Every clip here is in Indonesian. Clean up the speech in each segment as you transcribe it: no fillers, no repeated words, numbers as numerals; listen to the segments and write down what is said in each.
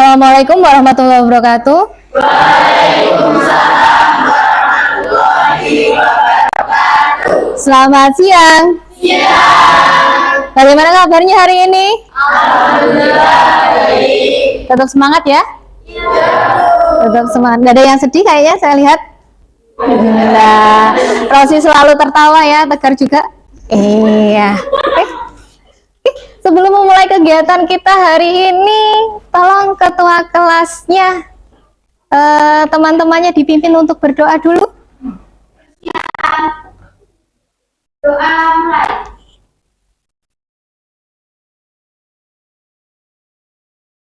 Assalamualaikum warahmatullahi wabarakatuh. Waalaikumsalam warahmatullahi wabarakatuh. Selamat siang. Siang. Bagaimana kabarnya hari ini? Alhamdulillah baik. Tetap semangat ya? Iya. Tetap semangat. Gak ada yang sedih kayaknya saya lihat. Nah, Rosi selalu tertawa ya, tegar juga. Iya. Sebelum memulai kegiatan kita hari ini, tolong ketua kelasnya teman-temannya dipimpin untuk berdoa dulu. Doa mulai.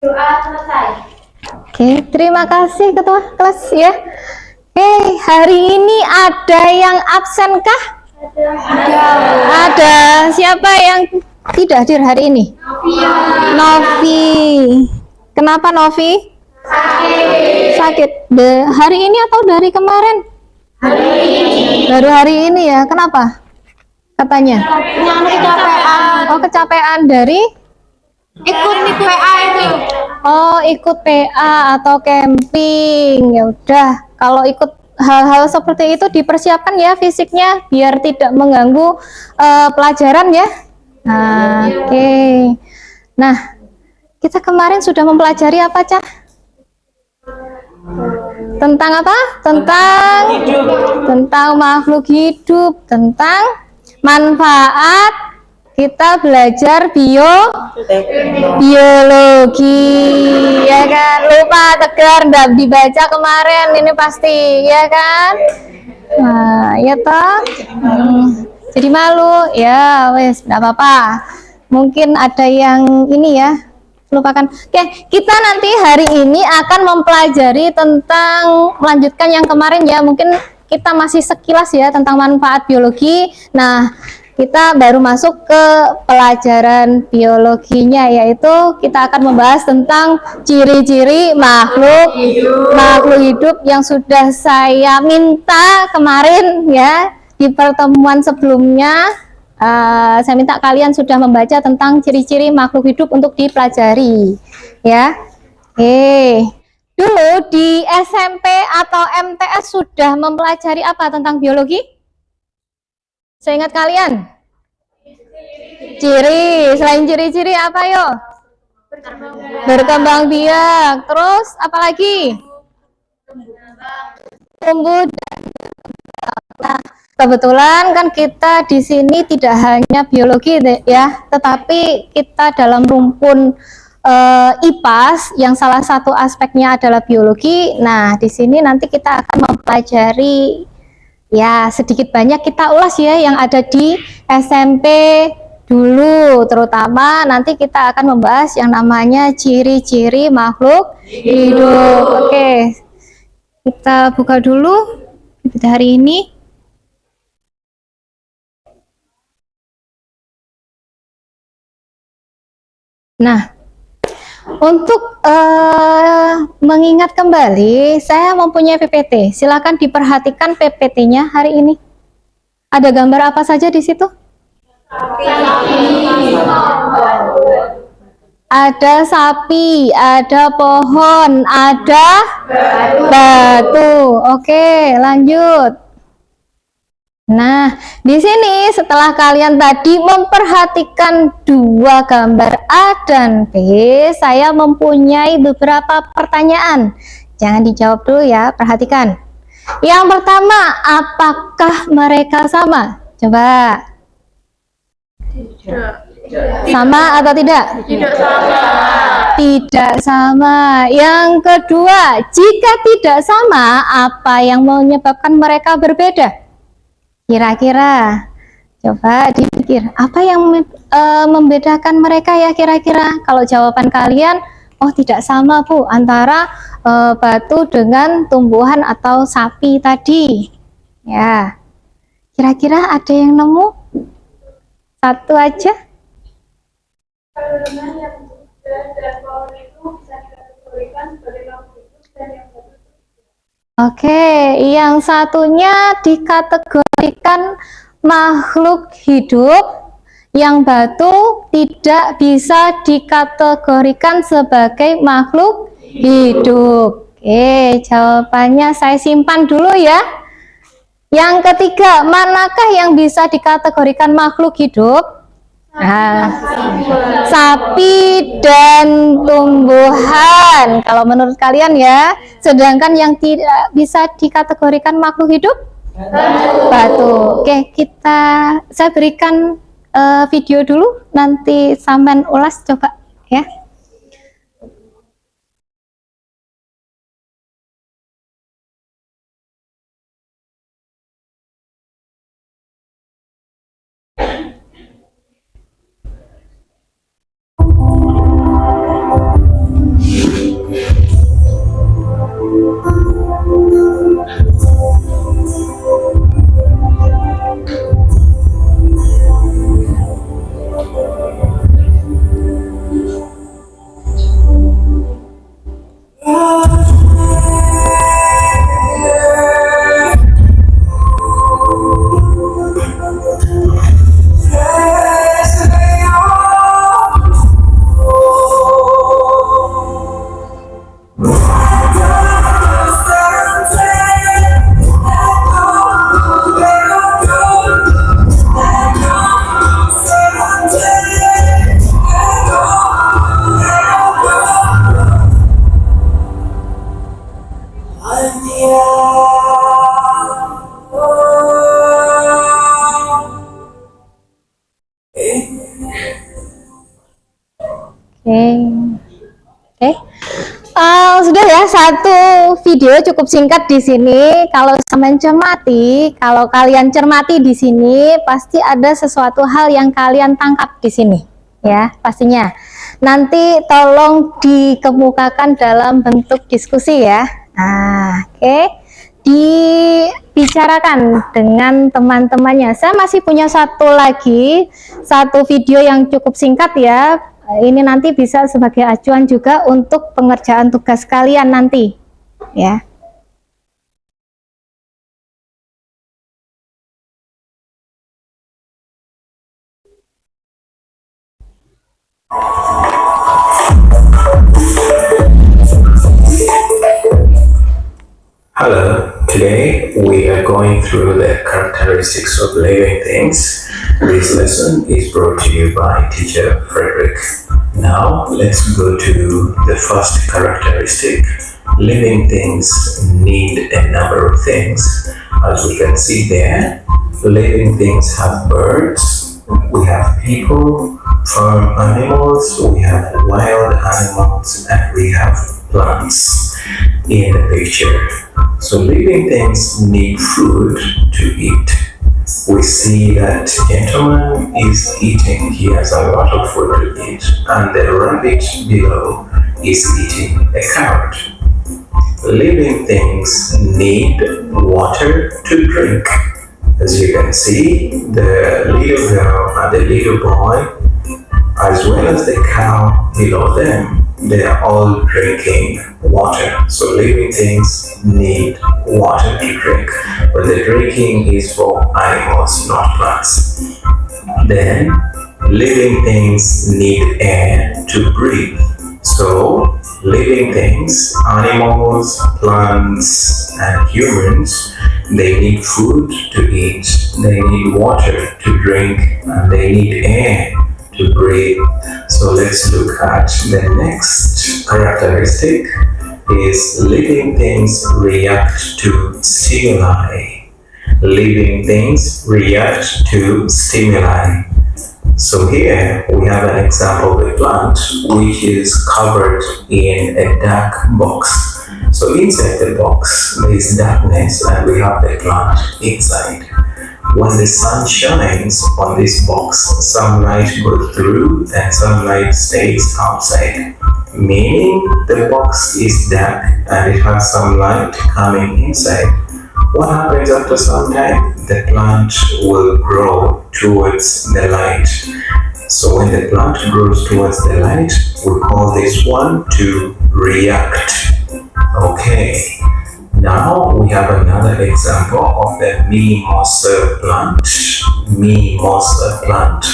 Doa selesai. Oke, terima kasih ketua kelas ya. Oke, hari ini ada yang absen kah? Ada. Siapa yang tidak hadir hari ini? Novi. Kenapa Novi? Sakit. Hari ini atau dari kemarin? Hari ini. Baru hari ini ya. Kenapa? Katanya. Kecapean. Oh, kecapean dari? Ikut PA itu. Oh, ikut PA atau camping. Ya udah, kalau ikut hal-hal seperti itu dipersiapkan ya fisiknya biar tidak mengganggu pelajaran ya. Nah, oke. Nah, kita kemarin sudah mempelajari apa, Cah? Tentang apa? Tentang makhluk hidup, tentang manfaat kita belajar biologi, ya kan? Lupa tegar, nggak dibaca kemarin, ini pasti, ya kan? Nah, ya toh. Jadi malu, ya wes, nggak apa-apa. Mungkin ada yang ini ya, lupakan. Oke, kita nanti hari ini akan mempelajari tentang melanjutkan yang kemarin ya. Mungkin kita masih sekilas ya tentang manfaat biologi. Nah, kita baru masuk ke pelajaran biologinya, yaitu kita akan membahas tentang ciri-ciri makhluk hidup yang sudah saya minta kemarin ya di pertemuan sebelumnya. Saya minta kalian sudah membaca tentang ciri-ciri makhluk hidup untuk dipelajari ya. Dulu di SMP atau MTS sudah mempelajari apa tentang biologi? Saya ingat kalian. Ciri, selain ciri-ciri apa yo? Berkembang biak. Terus apa lagi? Tumbuh. Nah, kebetulan kan kita di sini tidak hanya biologi ya, tetapi kita dalam rumpun IPAS yang salah satu aspeknya adalah biologi. Nah, di sini nanti kita akan mempelajari ya sedikit banyak kita ulas ya yang ada di SMP dulu, terutama nanti kita akan membahas yang namanya ciri-ciri makhluk hidup. Oke, kita buka dulu hari ini. Nah, untuk mengingat kembali, saya mempunyai PPT. Silakan diperhatikan PPT-nya hari ini. Ada gambar apa saja di situ? Ada sapi, ada pohon, ada batu. Oke, lanjut. Nah, di sini setelah kalian tadi memperhatikan dua gambar A dan B, saya mempunyai beberapa pertanyaan. Jangan dijawab dulu ya, perhatikan. Yang pertama, apakah mereka sama? Coba. Sama atau tidak? Tidak sama. Tidak sama. Yang kedua, jika tidak sama, apa yang menyebabkan mereka berbeda? Kira-kira, coba dipikir, apa yang membedakan mereka ya kira-kira? Kalau jawaban kalian, oh tidak sama Bu, antara batu dengan tumbuhan atau sapi tadi. Ya, kira-kira ada yang nemu? Satu aja. Oke, yang satunya dikategorikan makhluk hidup, yang batu tidak bisa dikategorikan sebagai makhluk Hidup. Oke, jawabannya saya simpan dulu ya. Yang ketiga, manakah yang bisa dikategorikan makhluk hidup? Nah, sapi dan tumbuhan. Kalau menurut kalian ya, sedangkan yang tidak bisa dikategorikan makhluk hidup? Batu. Oke, saya berikan video dulu, nanti sampean ulas coba ya. Oke. Sudah ya, satu video cukup singkat di sini. Kalau kalian cermati di sini, pasti ada sesuatu hal yang kalian tangkap di sini, ya pastinya. Nanti tolong dikemukakan dalam bentuk diskusi ya. Nah, oke. Dibicarakan dengan teman-temannya. Saya masih punya satu video yang cukup singkat ya. Ini nanti bisa sebagai acuan juga untuk pengerjaan tugas kalian nanti ya. Hello, today we are going through the characteristics of living things. This lesson is brought to you by teacher Frederick. Now let's go to the first characteristic. Living things need a number of things. As we can see there, living things have birds, we have people, farm animals, we have wild animals, and we have plants in the picture. So living things need food to eat. We see that gentleman is eating. He has a lot of food to eat, and the rabbit below is eating a carrot. Living things need water to drink. As you can see, the little girl and the little boy, as well as the cow below them, they are all drinking water. So living things need water to drink, but the drinking is for animals, not plants. Then living things need air to breathe. So living things, animals, plants, and humans, they need food to eat, they need water to drink, and they need air to breathe. So let's look at the next characteristic. Is living things react to stimuli. Living things react to stimuli. So here we have an example of a plant which is covered in a dark box. So inside the box there is darkness and we have the plant inside. When the sun shines on this box, sunlight goes through and sunlight stays outside, meaning the box is dark and it has some light coming inside. What happens after some time? The plant will grow towards the light. So when the plant grows towards the light, we call this one to react. Okay. Now we have another example of the mimosa plant. Mimosa plant.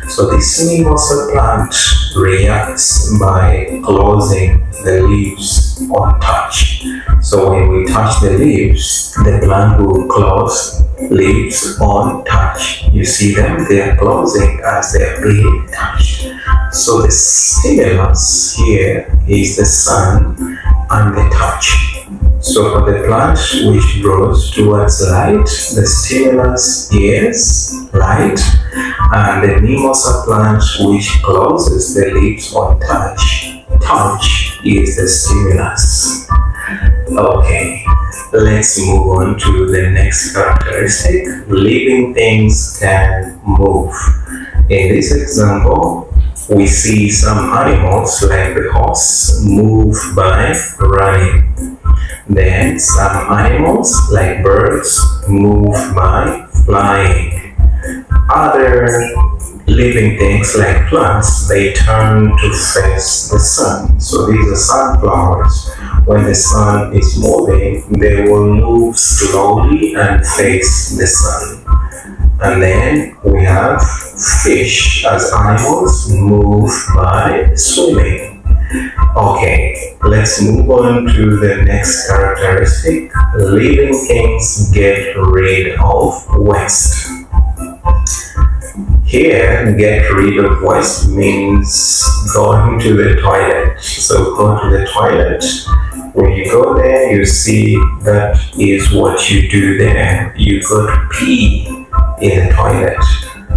So this mimosa plant reacts by closing the leaves on touch. So when we touch the leaves, the plant will close leaves on touch. You see them, they are closing as they are being touched. So the stimulus here is the sun and the touch. So for the plant which grows towards light, the stimulus is light, and the mimosa plant which closes the leaves on touch is the stimulus. Okay, let's move on to the next characteristic. Living things can move. In this example, we see some animals like the horse move by running. Then some animals like birds move by flying. Other living things like plants, they turn to face the sun. So these are sunflowers. When the sun is moving, they will move slowly and face the sun. And then we have fish as animals move by swimming. Okay, let's move on to the next characteristic. Living things get rid of waste. Here, get rid of waste means going to the toilet. So go to the toilet. When you go there, you see that is what you do there. You go to pee in the toilet.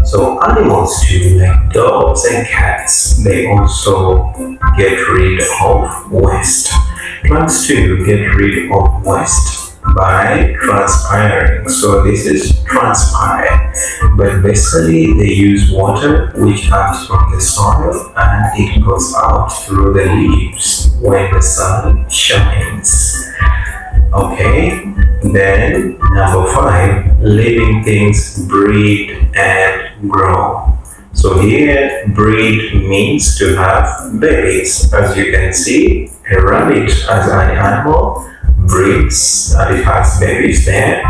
So animals too, like dogs and cats, they also get rid of waste. Plants too get rid of waste by transpiring. So this is transpire, but basically they use water which comes from the soil and it goes out through the leaves when the sun shines. Okay, then number 5, living things breed and grow. So here, breed means to have babies. As you can see, a rabbit as an animal breeds and it has babies there.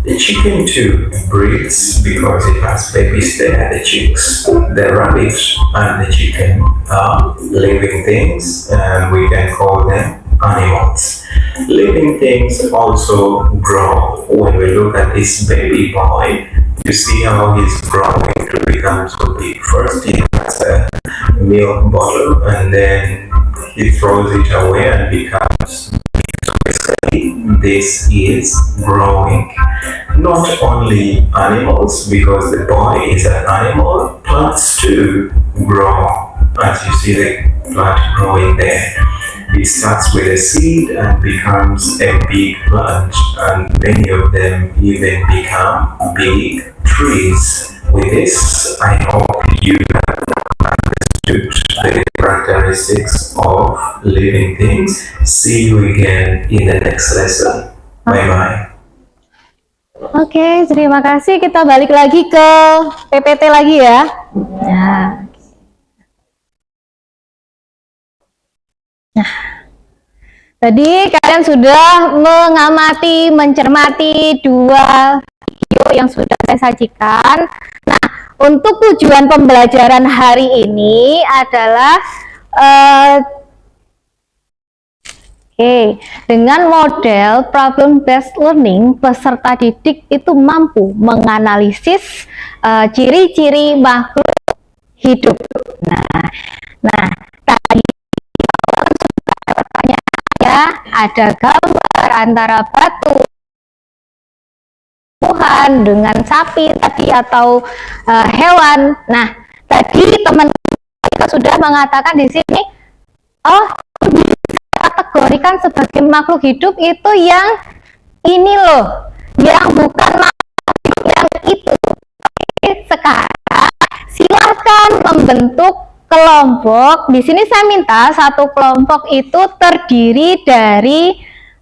The chicken too breeds because it has babies there, the chicks. The rabbit and the chicken are living things and we can call them animals. Living things also grow. When we look at this baby boy, you see how he's growing to become so big. First he has a milk bottle and then he throws it away and becomes big. So basically this is growing. Not only animals, because the boy is an animal, plants too grow. As you see the plant growing there. It starts with a seed and becomes a big plant, and many of them even become big trees. With this, I hope you have understood the characteristics of living things. See you again in the next lesson. Bye-bye. Oke, terima kasih. Kita balik lagi ke PPT lagi ya. Nah, tadi kalian sudah mengamati, mencermati 2 video yang sudah saya sajikan. Nah, untuk tujuan pembelajaran hari ini adalah dengan model problem based learning, peserta didik itu mampu menganalisis ciri-ciri makhluk hidup. Nah, tadi pertanyaannya ada gambar antara batu Tuhan dengan sapi tadi atau hewan. Nah, tadi teman kita sudah mengatakan di sini, kategorikan sebagai makhluk hidup itu yang ini loh, yang bukan makhluk hidup yang itu. Oke, sekarang silakan membentuk kelompok. Di sini saya minta satu kelompok itu terdiri dari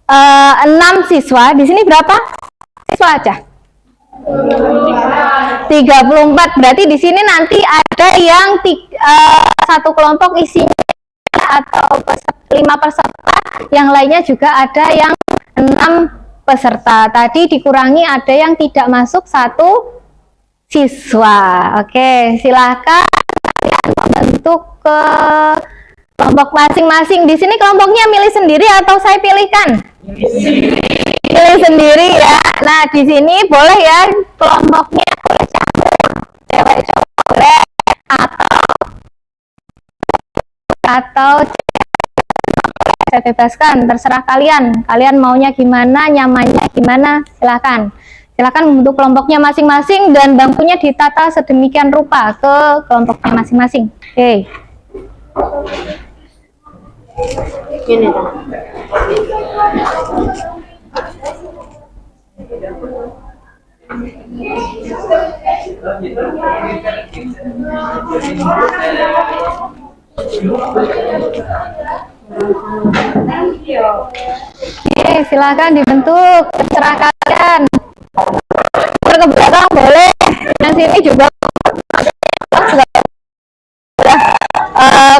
6 siswa. Di sini berapa siswa aja? 34. Berarti di sini nanti ada yang satu kelompok isinya atau 5 peserta, yang lainnya juga ada yang 6 peserta. Tadi dikurangi ada yang tidak masuk 1 siswa. Oke, silakan membentuk ke kelompok masing-masing. Di sini kelompoknya milih sendiri atau saya pilihkan? Pilih sendiri ya. Nah, di sini boleh ya kelompoknya boleh campur, cewek cowok boleh, atau saya bebaskan, terserah kalian. Kalian maunya gimana, nyamannya gimana, silakan. Silakan membentuk kelompoknya masing-masing dan bangkunya ditata sedemikian rupa ke kelompoknya masing-masing. Oke. Ini Oke, silakan dibentuk, terserah kalian. Ke belakang boleh, yang sini juga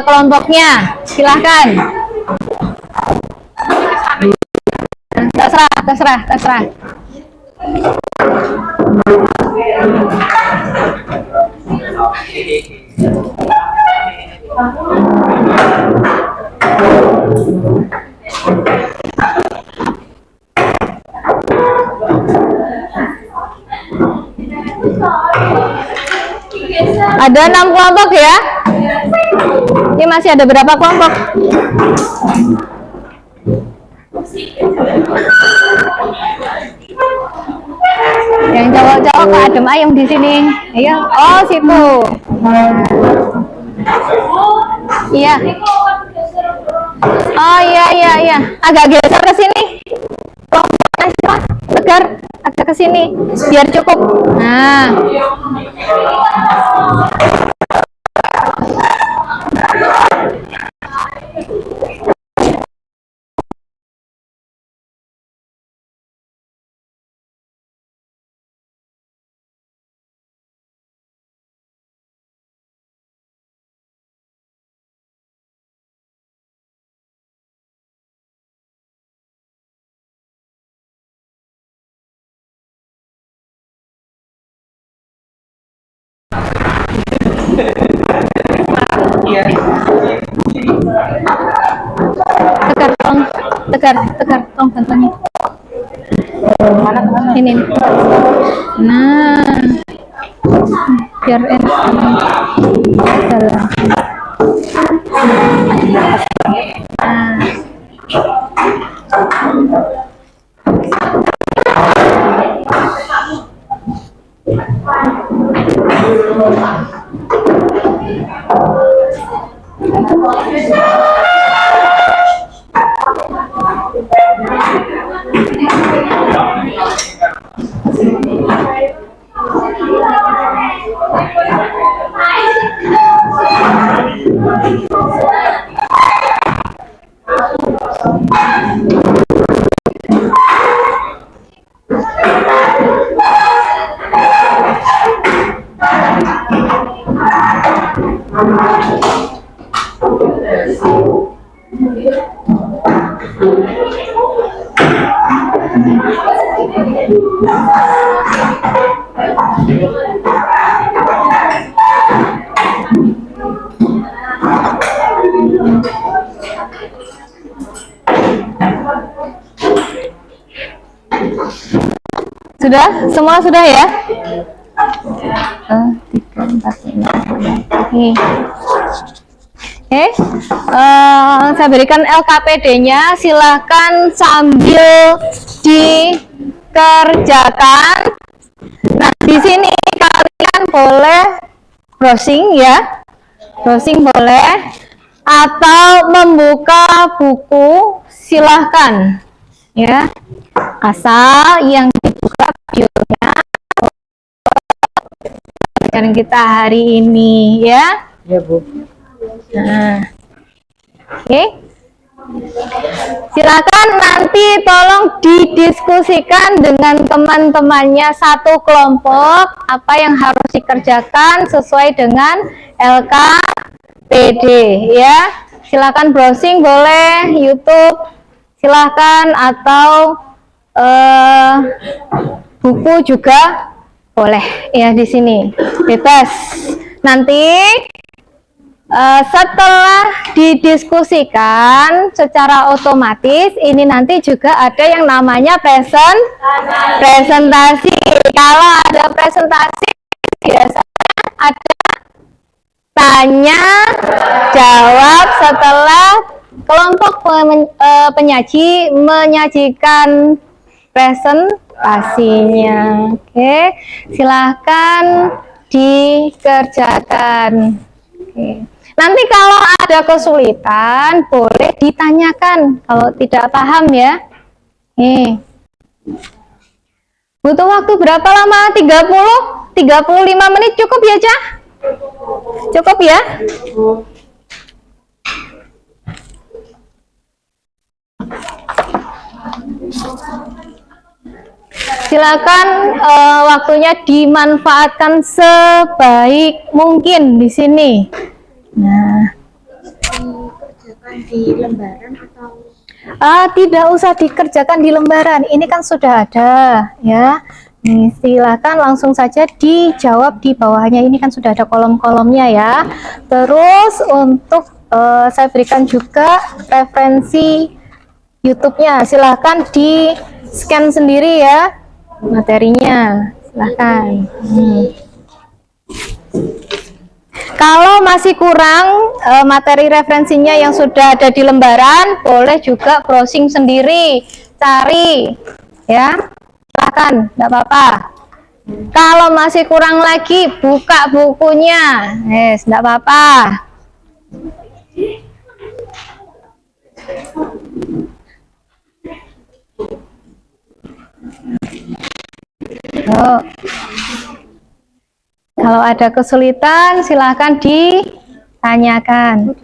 kelompoknya, silakan. Terserah. Ada 6 kelompok ya. Ini masih ada berapa kelompok? Yang cowok-cowok Kak adem ayem di sini. Iya. Oh, situ. Iya. Oh, iya. Agak geser ke sini. Tegar, agak ke sini biar cukup. Nah. Tegar, tolong bantunya. Ini. Nah, biar enak. Sudah? Semua sudah ya? 3, 4, 5. Oke. Saya berikan LKPD-nya. Silahkan sambil dikerjakan. Nah, di sini kalian boleh browsing ya. Browsing boleh. Atau membuka buku, silahkan. Ya. Asal yang dibuka videonya pelajaran kita hari ini ya. Ya, Bu. Nah. Oke. Silakan nanti tolong didiskusikan dengan teman-temannya satu kelompok apa yang harus dikerjakan sesuai dengan LKPD ya. Silakan browsing boleh, YouTube silakan, atau buku juga boleh ya di sini, bebas. Nanti setelah didiskusikan secara otomatis, ini nanti juga ada yang namanya presentasi. Kalau ada presentasi, biasanya ada tanya jawab setelah kelompok penyaji menyajikan presentasinya. Oke, silahkan dikerjakan. Oke. Nanti kalau ada kesulitan boleh ditanyakan kalau tidak paham ya. Nih. Butuh waktu berapa lama? 35 menit cukup ya, Cah? Cukup ya? Silakan waktunya dimanfaatkan sebaik mungkin di sini. Nah, Dikerjakan di lembaran atau tidak usah dikerjakan di lembaran. Ini kan sudah ada, ya. Nih, silakan langsung saja dijawab di bawahnya. Ini kan sudah ada kolom-kolomnya ya. Terus untuk saya berikan juga referensi YouTube-nya. Silakan di scan sendiri ya materinya. Silakan. Kalau masih kurang materi referensinya yang sudah ada di lembaran, boleh juga browsing sendiri, cari, ya, silakan, tidak apa-apa. Kalau masih kurang lagi, buka bukunya, tidak apa-apa. Oh. Kalau ada kesulitan, silahkan ditanyakan.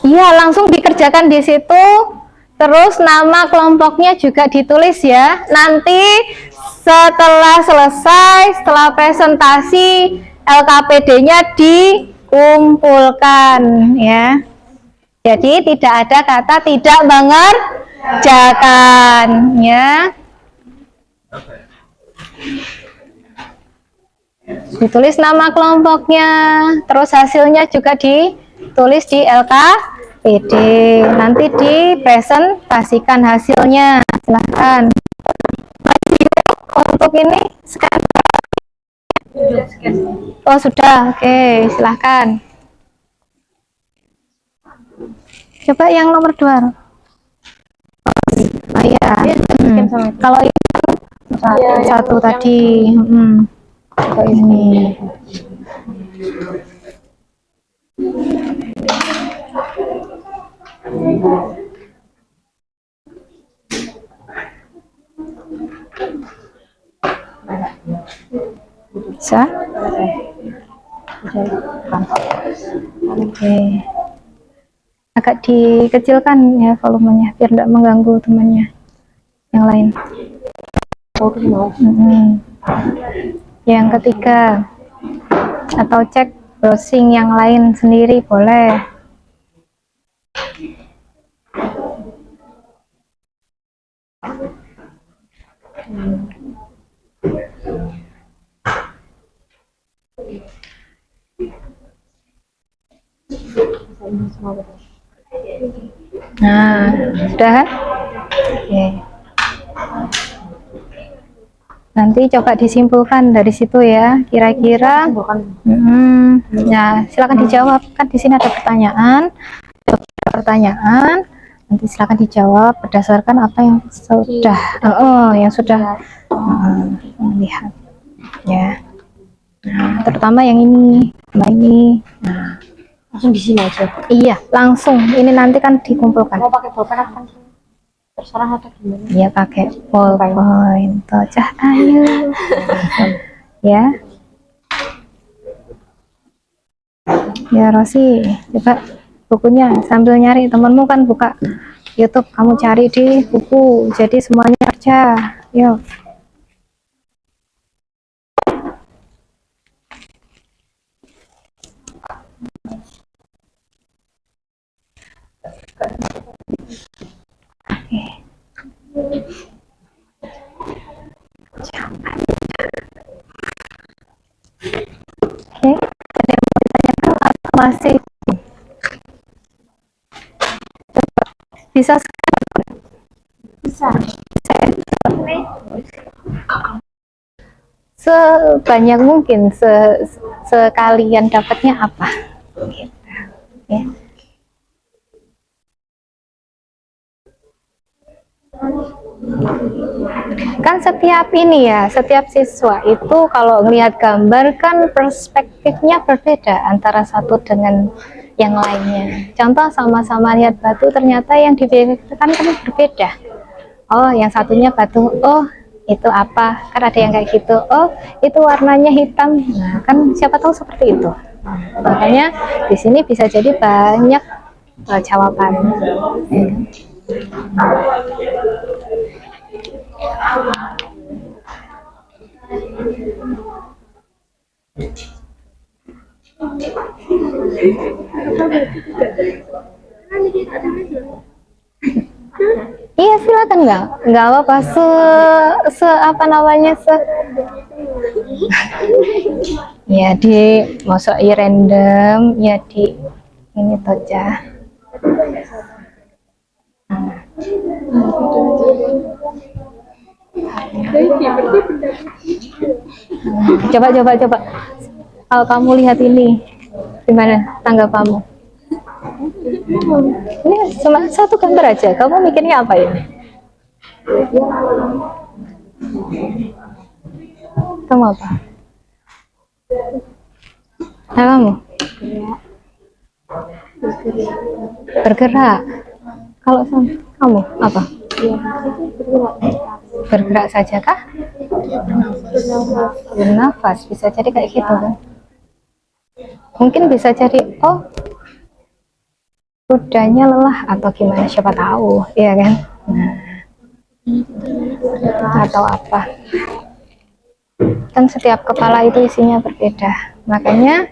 Iya, langsung dikerjakan di situ. Terus nama kelompoknya juga ditulis ya. Nanti setelah selesai, setelah presentasi, LKPD-nya dikumpulkan ya. Jadi tidak ada kata tidak mengerjakan ya. Ditulis nama kelompoknya, terus hasilnya juga ditulis di LKPD. Nanti dipresentasikan hasilnya. Silahkan. Untuk ini scan. Oh sudah, oke, silahkan. Coba yang nomor 2. Oh iya. Kalau ini satu tadi. Oh, ini. Bisa? Oke. Agak dikecilkan ya volumenya biar tidak mengganggu temannya yang lain. Yang ketiga, atau cek browsing yang lain sendiri boleh. Nah, sudah? Oke. Nanti coba disimpulkan dari situ ya, kira-kira. Ya, silakan dijawab. Kan di sini ada pertanyaan. Nanti silakan dijawab berdasarkan apa yang sudah, yang sudah melihat. Ya. Nah, terutama yang ini, Nah, langsung di sini aja. Iya, langsung. Ini nanti kan dikumpulkan. Mau pakai pulpen apa? Terserah atau gimana? Iya, pakai ballpoint. Cah, ayo. Ya. Ya, Rosi, coba bukunya sambil nyari. Temanmu kan buka YouTube, kamu cari di buku. Jadi semuanya kerja. Yuk. Jangan Oke, ada yang mau ditanyakan atau masih bisa Bisa. sebanyak mungkin sekalian dapatnya apa gitu, ya. Kan setiap ini ya, setiap siswa itu kalau melihat gambar kan perspektifnya berbeda antara satu dengan yang lainnya. Contoh sama-sama lihat batu, ternyata yang dipikirkan kan berbeda. Oh, yang satunya batu, oh itu apa? Kan ada yang kayak gitu. Oh, itu warnanya hitam. Nah, kan siapa tahu seperti itu. Makanya di sini bisa jadi banyak jawaban. Ya. Iya, silakan, nggak apa-apa, se apa namanya, ya di masuk random ya, di ini aja. Coba kalau kamu lihat ini gimana tanggapanmu? Ini cuma satu gambar aja, kamu mikirnya apa ini? Kamu apa? Nah, kamu? Bergerak. Kalau kamu apa? Bergerak saja kah? Bernafas, bisa jadi kayak gitu kan? Mungkin bisa jadi, oh kudanya lelah atau gimana, siapa tahu, ya kan? Nah, atau apa? Kan setiap kepala itu isinya berbeda, makanya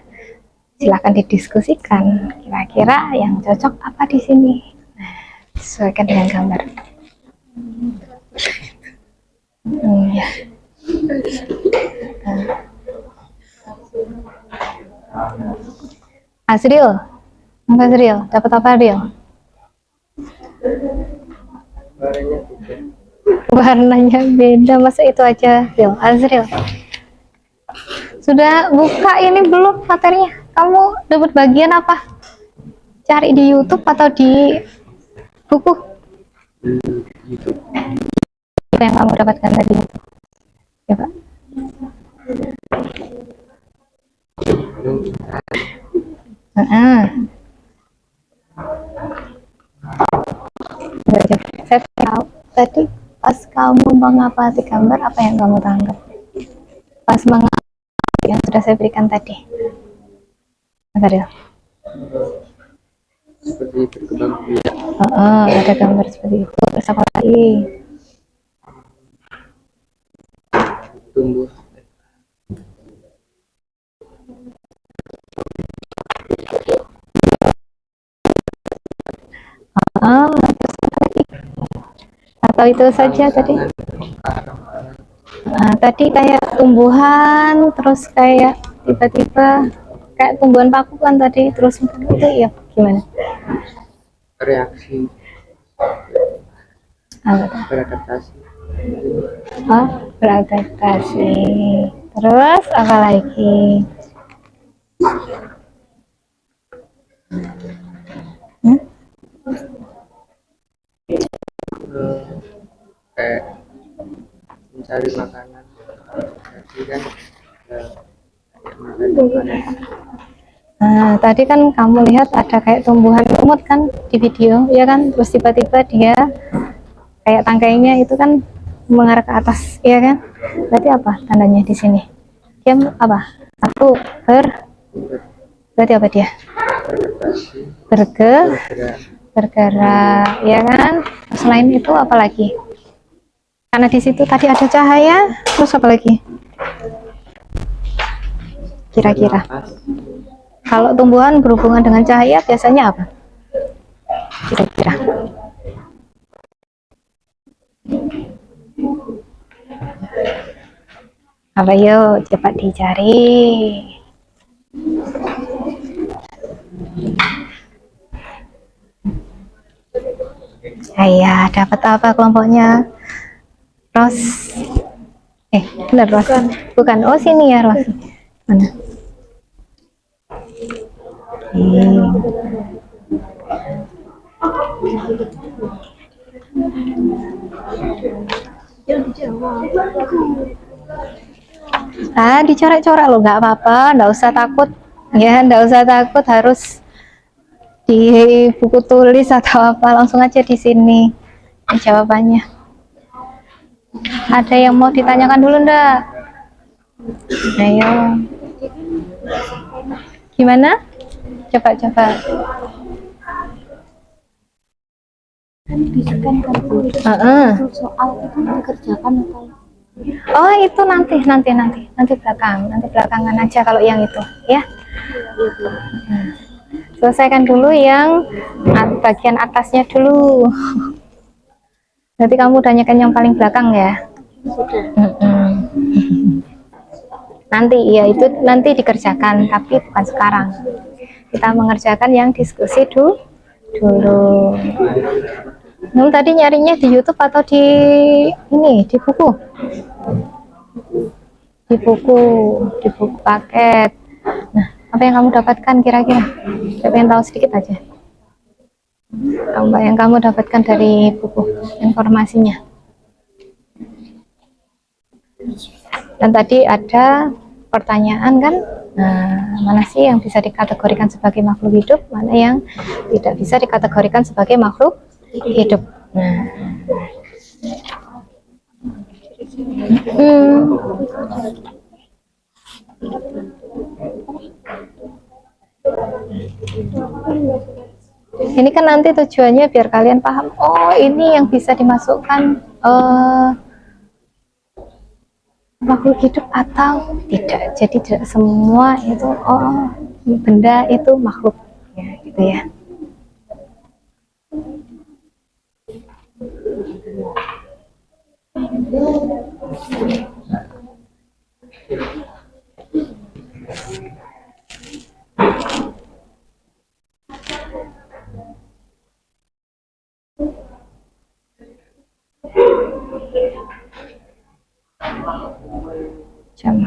silakan didiskusikan kira-kira yang cocok apa di sini. Sesuaikan dengan gambar. Ya. Azril, dapat apa Azril? Warnanya beda, masa itu aja Azril? Sudah buka ini belum materinya? Kamu dapat bagian apa? Cari di YouTube atau di buku? Apa yang kamu dapatkan tadi? Coba. Saya tahu tadi pas kamu mengamati gambar, apa yang kamu tangkap pas mengamati yang sudah saya berikan tadi? Ada seperti berkembang biak. Ada gambar seperti itu. Terus apa lagi? Tumbuh. Terus apa lagi? Atau itu saja tadi? Tadi kayak tumbuhan, terus kayak tiba-tiba kayak tumbuhan paku kan tadi, terus itu ya gimana? Reaksi beradaptasi. Oh, beradaptasi. Terus apa lagi? Kayak mencari makanan. Jadi kan makan makanan. Nah, tadi kan kamu lihat ada kayak tumbuhan lumut kan di video, ya kan? Terus tiba-tiba dia kayak tangkainya itu kan mengarah ke atas, ya kan? Berarti apa tandanya di sini? Dia apa? Satu, berarti apa dia? Bergerak, ya kan? Selain itu apa lagi? Karena di situ tadi ada cahaya, terus apa lagi? Kira-kira? Kalau tumbuhan berhubungan dengan cahaya biasanya apa? Kira-kira? Apa yuk, cepat dicari. Iya, dapat apa kelompoknya? Ros. Benar Ros. Bukan. Oh, sini ya Ros. Mana? Dicoret-coret lo, nggak apa-apa, nggak usah takut. Ya, nggak usah takut harus di buku tulis atau apa, langsung aja di sini jawabannya. Ada yang mau ditanyakan dulu ndak? Ayo. Gimana? Coba. Kan bisa kan soal itu dikerjakan atau Oh, itu nanti belakangan aja kalau yang itu, ya. Selesaikan dulu yang bagian atasnya dulu. Nanti kamu tanyakan yang paling belakang ya. Nanti ya, itu nanti dikerjakan, tapi bukan sekarang. Kita mengerjakan yang diskusi dulu. Nul tadi nyarinya di YouTube atau di buku? Di buku paket. Nah, apa yang kamu dapatkan kira-kira? Saya pengen tahu sedikit aja. Apa yang kamu dapatkan dari buku informasinya? Dan tadi ada pertanyaan kan? Nah, mana sih yang bisa dikategorikan sebagai makhluk hidup, mana yang tidak bisa dikategorikan sebagai makhluk hidup. Nah, ini kan nanti tujuannya biar kalian paham. Oh, ini yang bisa dimasukkan makhluk hidup atau tidak. Jadi tidak semua itu benda itu makhluk, ya, gitu ya. Jam.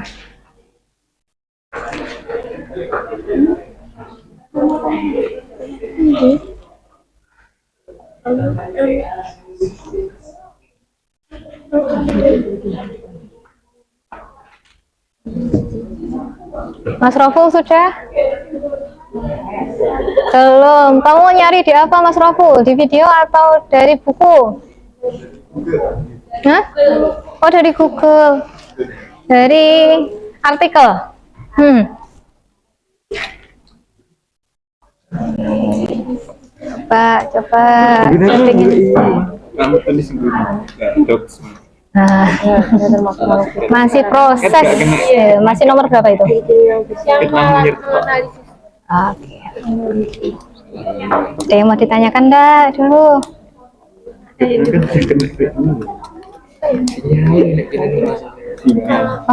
Mas Roful sudah? Belum. Kamu nyari di apa Mas Roful? Di video atau dari buku? Hah? Oh, dari Google. Dari artikel. Coba. Nah, masih proses. Masih nomor berapa itu? Oke. Ada yang mau ditanyakan enggak dulu?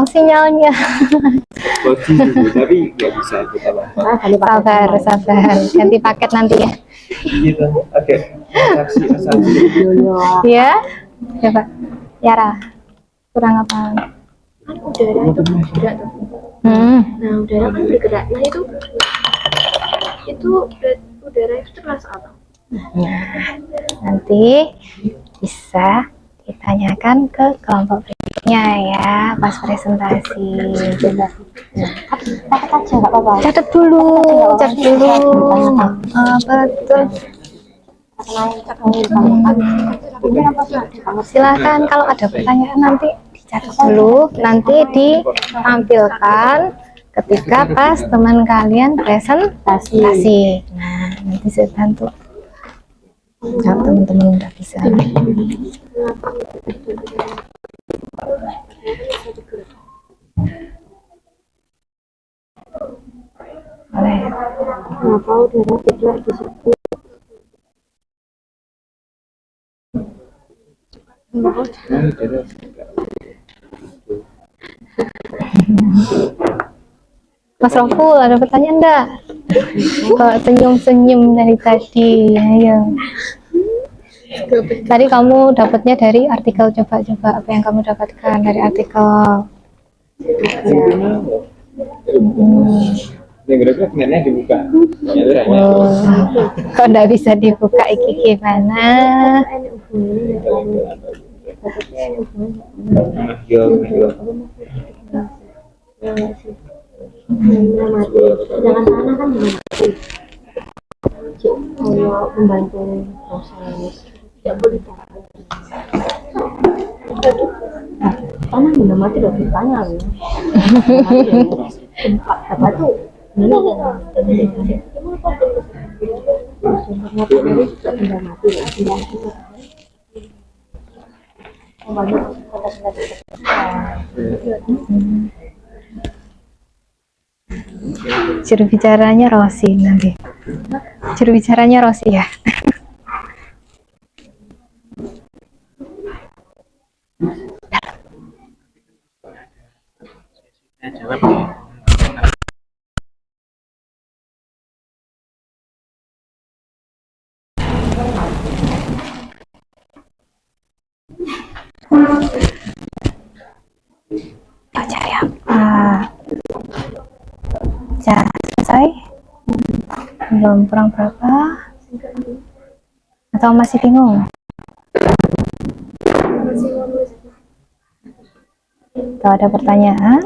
Sinyalnya. Tapi nggak bisa kita Sabar. Ganti paket nanti ya. Oke. Ya, coba. Yara, kurang apa? udara itu bergerak tuh. Nah, udara kan bergerak. Nah, itu udara itu termasuk apa? Nanti bisa ditanyakan ke kelompok berikutnya ya pas presentasi. Coba. Catat aja nggak apa-apa. Catat dulu. Betul. Silakan kalau ada pertanyaan nanti dicatat dulu, nanti ditampilkan ketika pas teman kalian presentasi. Nah, nanti saya bantu kalau teman-teman nggak bisa. Boleh. Kenapa udara tidak disebut? Mas Roful, ada pertanyaan enggak? Kok senyum-senyum dari tadi? Ayo. Tadi kamu dapatnya dari artikel, coba apa yang kamu dapatkan dari artikel. Ini gerak mainnya dibuka. Oh, kok nggak bisa dibuka iki gimana? Jangan sana kan mati. Kalau membantu proses tidak boleh karena benda mati udah ditanya loh. Apa tuh? Ini benda mati Juru bicaranya Rosi nanti. Juru bicaranya Rosi ya. Mau cari apa? Cara selesai? Belum, kurang berapa? Atau masih bingung? Atau ada pertanyaan?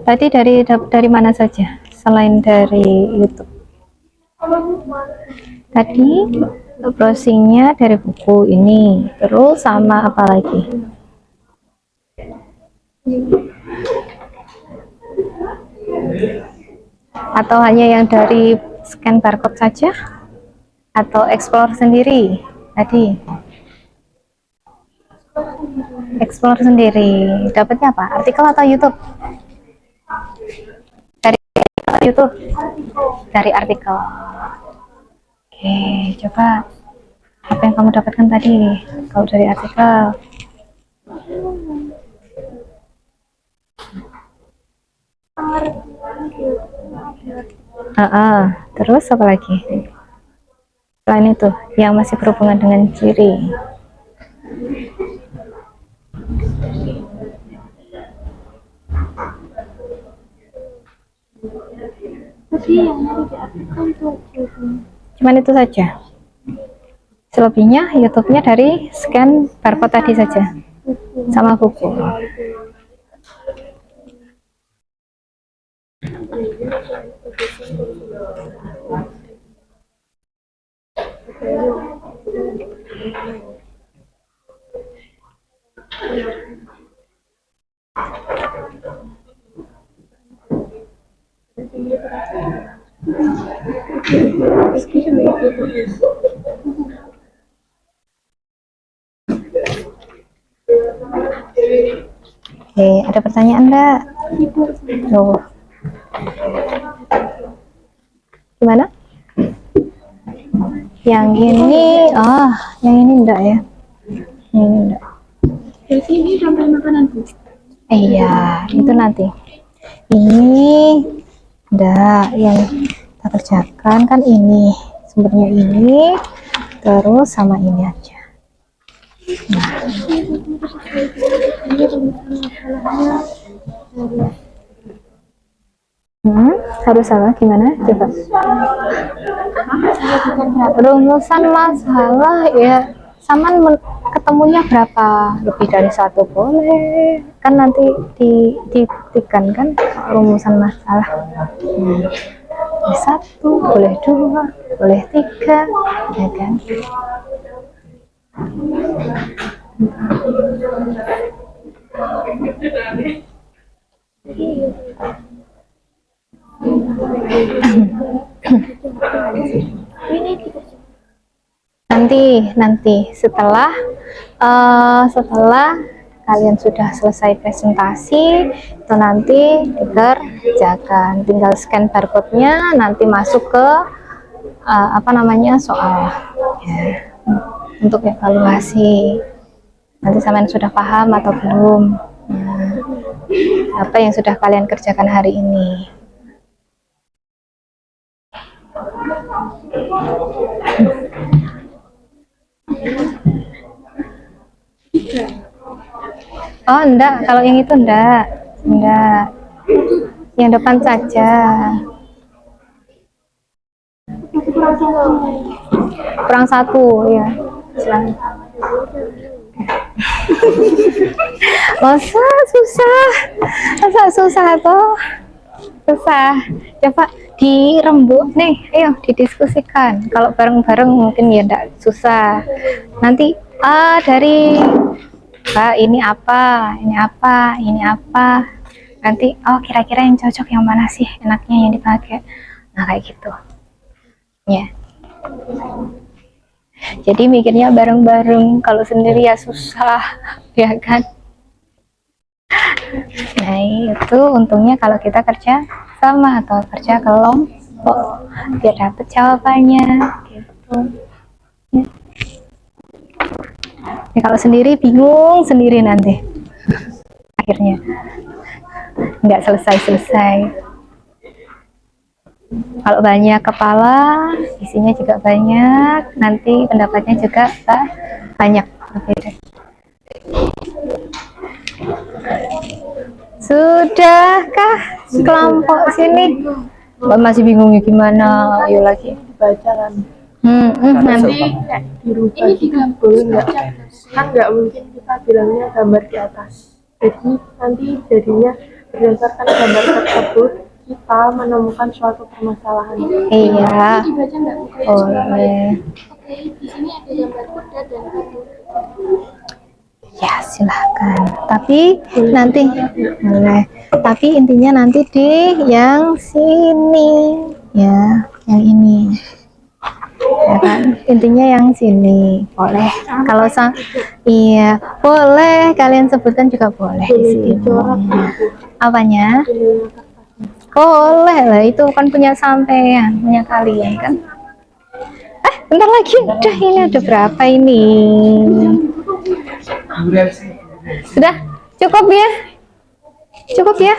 Tadi dari mana saja selain dari YouTube? Tadi browsingnya dari buku ini, terus sama apa lagi? Atau hanya yang dari scan barcode saja? Atau explore sendiri tadi? Explore sendiri. Dapatnya apa? Artikel atau YouTube? Dari YouTube? Dari artikel. Oke, coba apa yang kamu dapatkan tadi kalau dari artikel? Terus apa lagi? Selain itu, yang masih berhubungan dengan ciri. Cuman itu saja. Selebihnya YouTube-nya dari scan barcode tadi saja, sama buku. Oke, ada pertanyaan enggak? Loh. Gimana? Yang ini, yang ini enggak ya? Yang ini enggak. Jadi ini sampai makanan Bu. Iya, itu nanti. Ini enggak, yang kita kerjakan kan ini, sumbernya ini, terus sama ini aja. Nah. Harus apa? Gimana? Coba. Rumusan masalah ya, saman ketemunya berapa? Lebih dari satu boleh. Kan nanti dibuktikan kan rumusan masalah. Boleh satu, boleh dua, boleh tiga, ya kan? Nanti setelah kalian sudah selesai presentasi, itu nanti dikerjakan. Tinggal scan barcode-nya, nanti masuk ke soal ya, untuk evaluasi. Nanti sampean sudah paham atau belum? Apa yang sudah kalian kerjakan hari ini? Oh, enggak, kalau yang itu enggak. Yang depan saja. Kurang satu, ya. Masa susah toh? Susah. Coba dirembuk nih, ayo didiskusikan. Kalau bareng-bareng mungkin ya enggak susah. Nanti dari Mbak, ini apa, nanti kira-kira yang cocok yang mana sih enaknya yang dipakai, nah kayak gitu ya. Jadi mikirnya bareng-bareng, kalau sendiri ya susah ya kan. Nah itu untungnya kalau kita kerja sama atau kerja kelompok biar dapet jawabannya gitu ya. Ya, kalau sendiri bingung sendiri nanti akhirnya nggak selesai. Kalau banyak kepala isinya juga banyak, nanti pendapatnya juga banyak berbeda. Sudahkah kelompok sini? Mbak masih bingung gimana? Ayo lagi Baca kan. Nanti Dirubah boleh nggak? Kan nggak mungkin kita bilangnya gambar di atas. Jadi nanti jadinya berdasarkan gambar tersebut kita menemukan suatu permasalahan. iya, Dibaca nggak? boleh. Oke, di sini ada gambar kuda dan batu. Ya silahkan. Tapi nanti boleh. Tapi intinya nanti di yang sini ya, yang ini. Ya kan? Intinya yang sini boleh. Kalau iya boleh, kalian sebutkan juga boleh di sini. Apanya? Boleh lah, itu kan punya sampean, punya kalian kan. Bentar lagi udah, ini ada berapa ini? Sudah cukup ya? Cukup ya?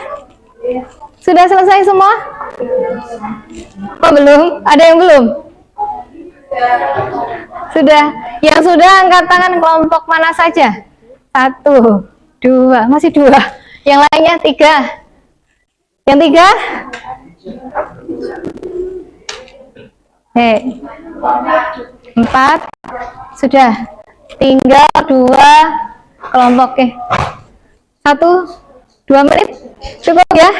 Sudah selesai semua? Oh belum? Ada yang belum? Sudah. Yang sudah angkat tangan kelompok mana saja? 1, 2, masih 2. Yang lainnya 3. Yang 3? 4. Sudah. Tinggal 2 kelompok. 1, 2 menit. Cukup ya?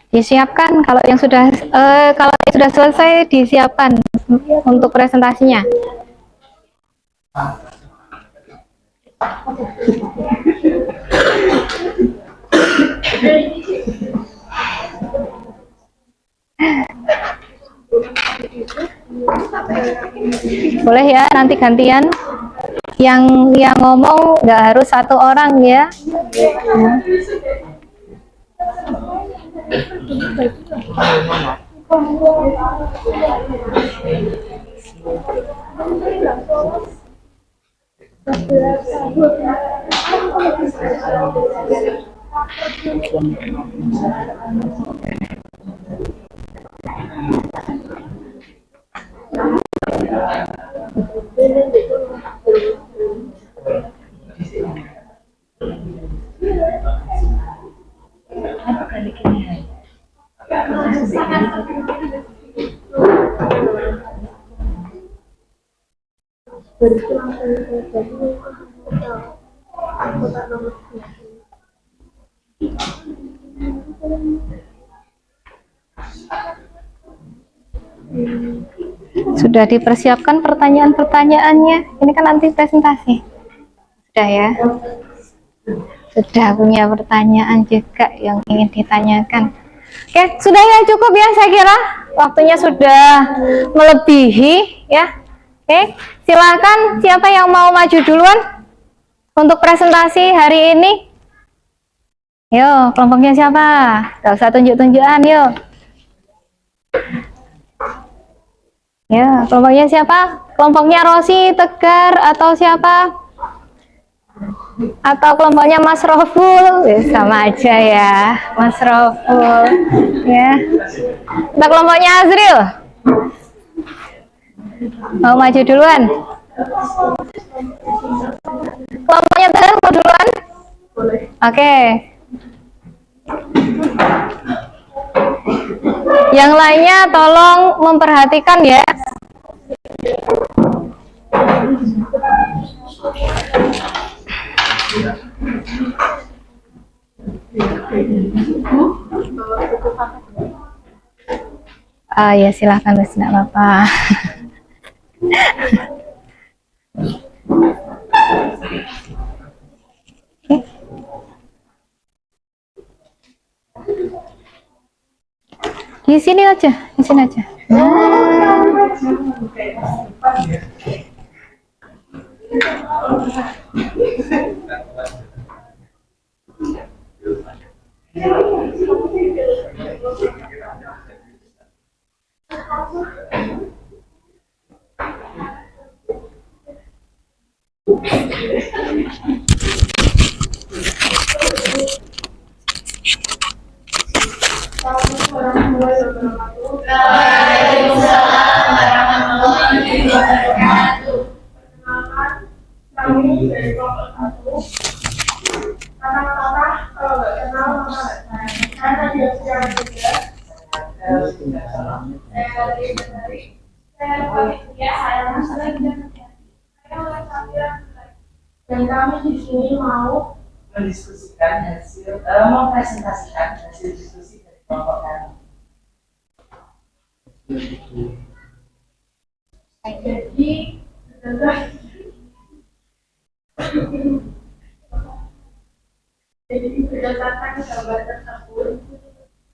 Disiapkan kalau yang sudah selesai, disiapkan untuk presentasinya. Boleh ya, nanti gantian. Yang ngomong nggak harus 1 orang ya. Sudah dipersiapkan pertanyaan-pertanyaannya. Ini kan nanti presentasi. Sudah ya? Sudah punya pertanyaan juga yang ingin ditanyakan. Oke, sudah ya, cukup ya, saya kira waktunya sudah melebihi ya. Oke, silakan siapa yang mau maju duluan untuk presentasi hari ini. Yo, kelompoknya siapa? Gak usah tunjuk-tunjukan, yuk. Ya, kelompoknya siapa? Kelompoknya Rosi, Tegar, atau siapa? Atau kelompoknya Mas Roful? Sama aja ya, Mas Roful. Ya. Kita kelompoknya Azril. Mau maju duluan? Kelompoknya Tegar mau duluan? Boleh. Oke. Yang lainnya tolong memperhatikan ya. Ya silahkan, Mas, tidak apa-apa. Di sini aja, di sini aja. Kami dari kelompok 1 kata-kata kalau nggak kenal maka nggak sayang. Karena dia secara tegas dan kami di sini mau mendiskusikan hasil, mempresentasikan hasil diskusi dari kelompok kami. Jadi berdasarkan gambar tersebut,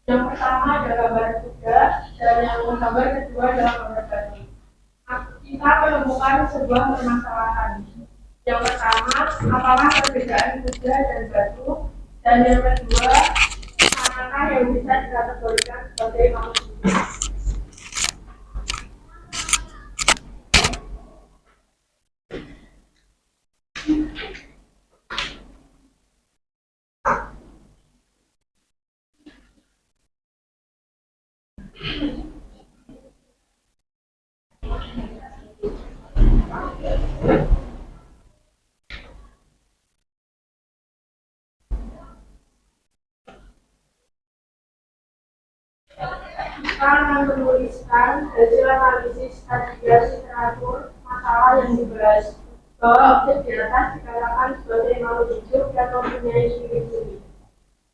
yang pertama ada gambar tugas dan yang gambar kedua adalah gambar batu. Kita menemukan sebuah permasalahan. Yang pertama, apalah perbedaan kuda dan batu, dan yang kedua, manakah yang bisa dikategorikan sebagai manusia. Kita menuliskan hasil analisis kategori teratur masalah yang dibahas, bahwa objek di atas dikatakan sebagai makhluk hidup yang mempunyai ciri-ciri.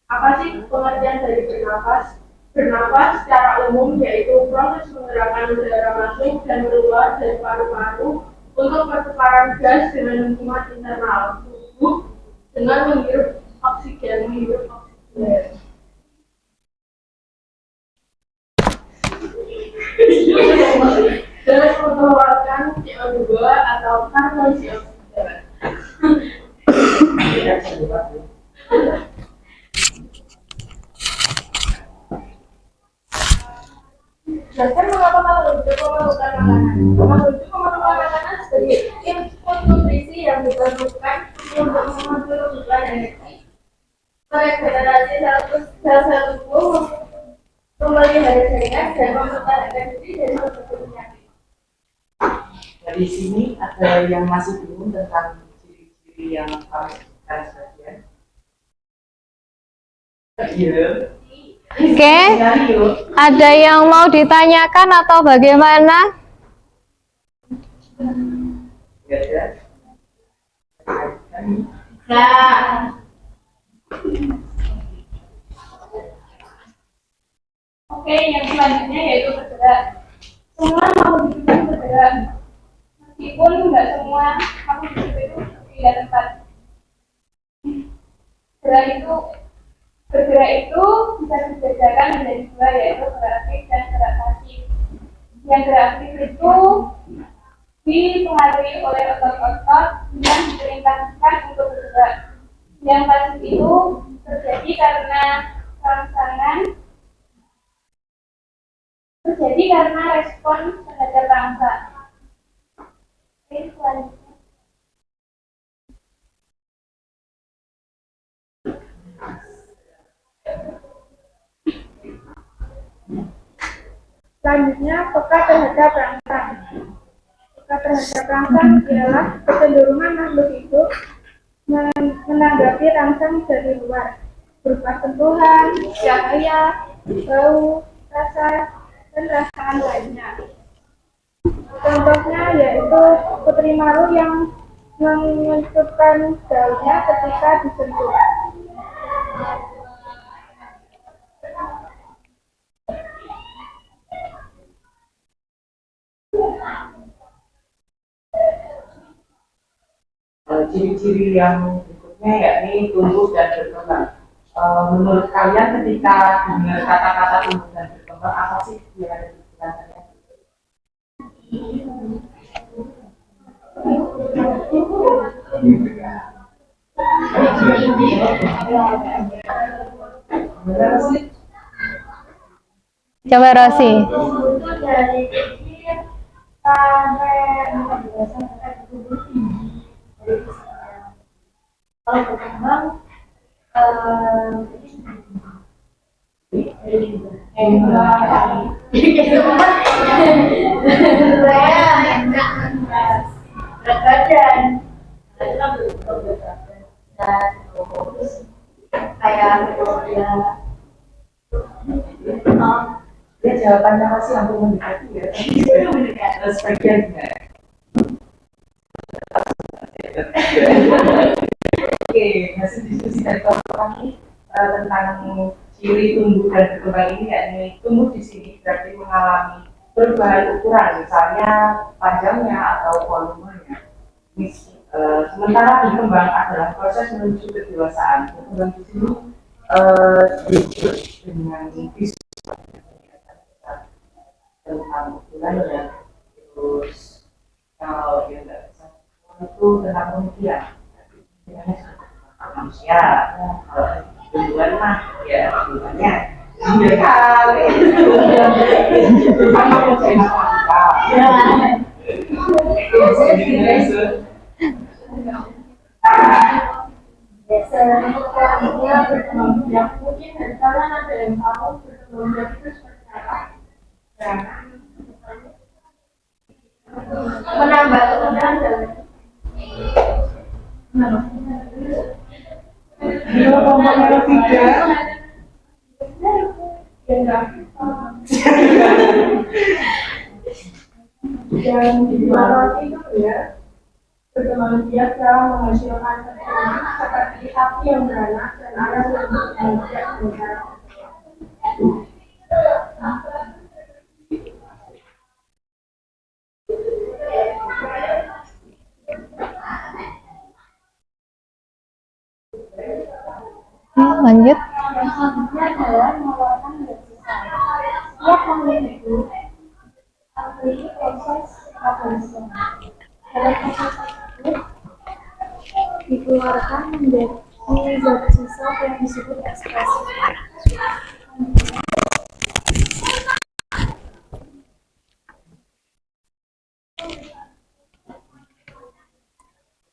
Apa sih pengertian dari bernafas? Bernafas secara umum yaitu proses menggerakkan udara masuk dan keluar dari paru-paru untuk pertukaran gas dengan lingkungan internal tubuh dengan menghirup oksigen. Dan mengeluarkan CO2 atau karbon dioksida. Dasar mengapa makhluk hidup memerlukan makanan? Makhluk hidup memerlukan makanan sebagai input nutrisi yang diperlukan untuk memenuhi kebutuhan energi, meregenerasi sel-sel tubuh, memelihara jaringan, dan mempertahankan diri dari berbagai penyakit. Dari sini ada yang masih bingung tentang ciri-ciri yang kami sebutkan sebagian. Iya. Oke, ada yang mau ditanyakan atau bagaimana? Oke, yang selanjutnya yaitu bergerak. Semua makhluk hidup itu bergerak. Meskipun nggak semua makhluk hidup itu pindah tempat. Gerak itu Bergerak itu bisa dibedakan menjadi dua, yaitu gerak aktif dan gerak pasif. Yang gerak aktif itu dipengaruhi oleh otot-otot yang diperintahkan untuk bergerak. Yang pasif itu terjadi karena rangsangan, terjadi karena respon terhadap rangsa. Selanjutnya, peka terhadap rangsang. Peka terhadap rangsang ialah kecenderungan makhluk hidup menanggapi rangsang dari luar, berupa sentuhan, cahaya, bau, rasa, dan rasakan lainnya. Contohnya yaitu putri malu yang mengencurkan daunnya ketika disentuh. Ciri-ciri yang berikutnya yakni tumbuh dan berkembang. Menurut kalian ketika dengar kata-kata tumbuh dan berkembang, apa sih yang ada di pikiran kalian? Benar sih? Coba Rosi. Itu dari kecil sampai sampai tumbuh tinggi. Kalau berkembang, Ya jawabannya masih hampir mendekati ya. Terus bagian enggak. Oke, hasil diskusi dari kelompok kami tentang ciri tumbuh dan berkembang ini, yakni tumbuh di sini berarti mengalami perubahan ukuran, misalnya panjangnya atau volumenya. Sementara berkembang adalah proses menuju kedewasaan. Berkembang di sini disebut dengan visual tentang ukurannya, terus kalau dia tidak bisa itu tentang pemikiran. Manusia, tumbuhan mah ya tumbuhannya dia kali sama mencari matematika. selanjutnya berkembang biak. Mungkin dari kalian ada yang tahu berkembang biak itu seperti apa? Menambah kemudahan dalam yang dimengerti itu ya, perkembangan biak dalam menghasilkan perkembangan seperti api yang beranak dan air yang tidak mengalir. Lanjut. Yang selanjutnya adalah mengeluarkan bersisa. Setiap makhluk hidup melalui proses metabolisme. Dalam proses tersebut dikeluarkan menjadi zat sisa yang disebut ekskresi.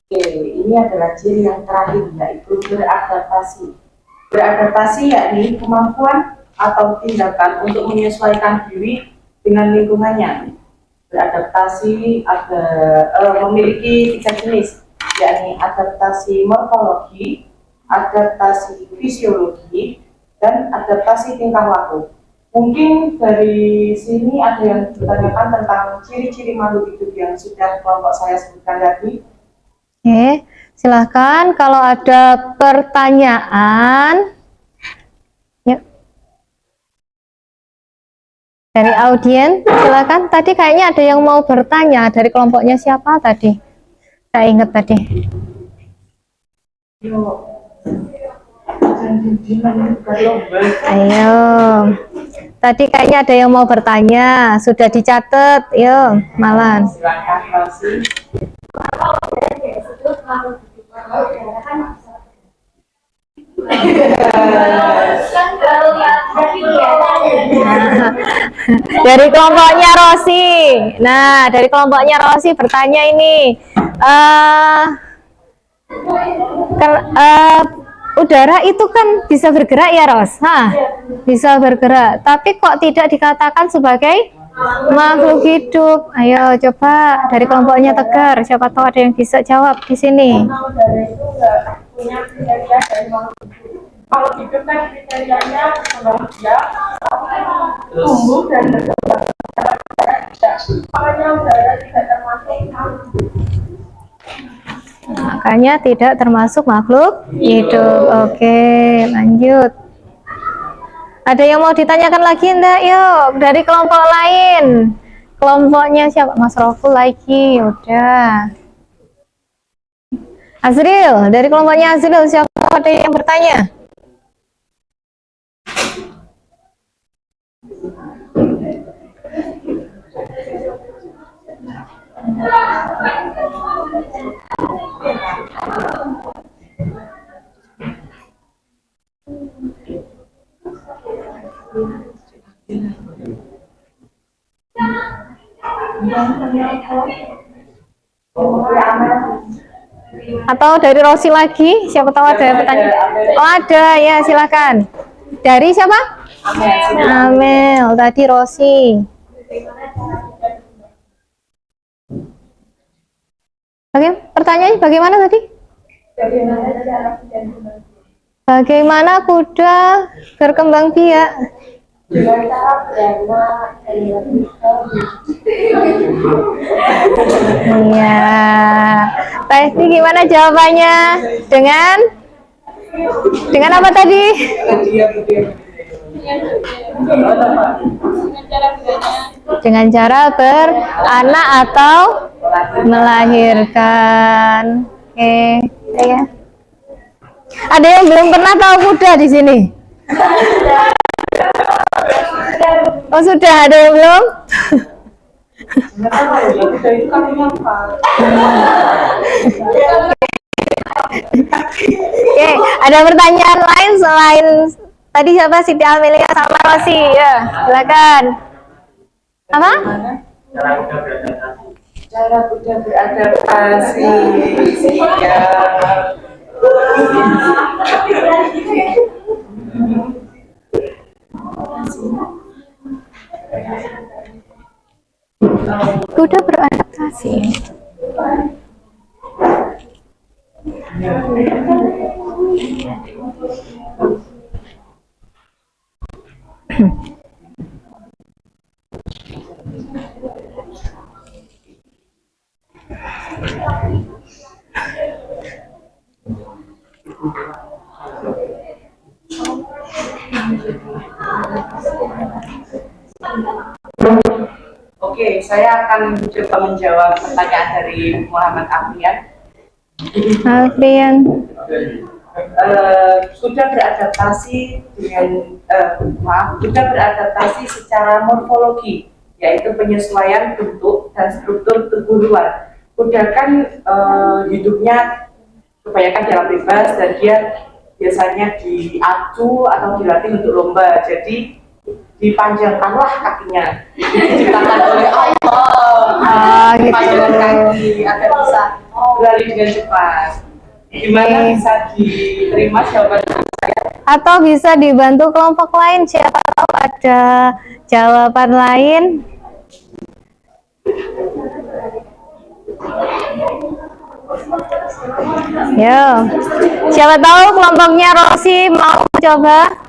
Oke, ini adalah ciri yang terakhir, yaitu beradaptasi. Beradaptasi yakni kemampuan atau tindakan untuk menyesuaikan diri dengan lingkungannya. Beradaptasi memiliki 3 jenis, yakni adaptasi morfologi, adaptasi fisiologi, dan adaptasi tingkah laku. Mungkin dari sini ada yang ditanyakan tentang ciri-ciri makhluk hidup yang sudah kelompok saya sebutkan tadi. Oke, silahkan kalau ada pertanyaan ya. Dari audiens, silakan. Tadi kayaknya ada yang mau bertanya dari kelompoknya siapa tadi? Saya ingat tadi. Ayo. Tadi kayaknya ada yang mau bertanya, sudah dicatat, yuk, Malan. Silakan Rosi. Dari kelompoknya Rosi. Nah, dari kelompoknya Rosi bertanya ini, udara itu kan bisa bergerak ya, Ros? Hah, bisa bergerak. Tapi kok tidak dikatakan sebagai makhluk hidup? Ayo coba dari kelompoknya Tegar. Siapa tahu ada yang bisa jawab di sini. Udara itu nggak punya kriteria dari makhluk hidup. Kalau hidup kan kriterianya berkembang biak, tumbuh dan berkembang. Makanya udara tidak termasuk makhluk hidup. Makanya tidak termasuk makhluk hidup. Oke, lanjut. Ada yang mau ditanyakan lagi enggak? Yuk, dari kelompok lain. Kelompoknya siapa? Mas Roful lagi. Udah. Azril, dari kelompoknya Azril siapa ada yang bertanya? Atau dari Rosi lagi? Siapa tahu ada yang bertanya? Oh ada, ya silakan. Dari siapa? Amel. Tadi Rosi. Pertanyaannya bagaimana tadi? Bagaimana kuda berkembang biak? Iya. Pasti gimana jawabannya? Dengan apa tadi? Dengan cara beranak atau melahirkan. Oke, ya. Ada yang belum pernah tahu kuda di sini? Oh sudah, ada yang belum? Oke, ada pertanyaan lain selain tadi siapa? Siti Amelia sama Rosi, ya silakan. Apa? Cara kuda beradaptasi. Ya. Kuda beradaptasi. Oke, saya akan coba menjawab pertanyaan dari Muhammad Afrian. Kuda beradaptasi kuda beradaptasi secara morfologi, yaitu penyesuaian bentuk dan struktur tubuh luar. Kuda kan hidupnya kebanyakan dalam bebas dan dia biasanya diacu atau dilatih untuk lomba. Jadi dipanjangkanlah kakinya, diciptakan oleh Allah. Dipanjangkan kaki agar bisa berlari dengan cepat. Gimana bisa diterima jawaban saya? Atau bisa dibantu kelompok lain, siapa tahu ada jawaban lain. Yo, siapa tahu kelompoknya Rosi mau coba?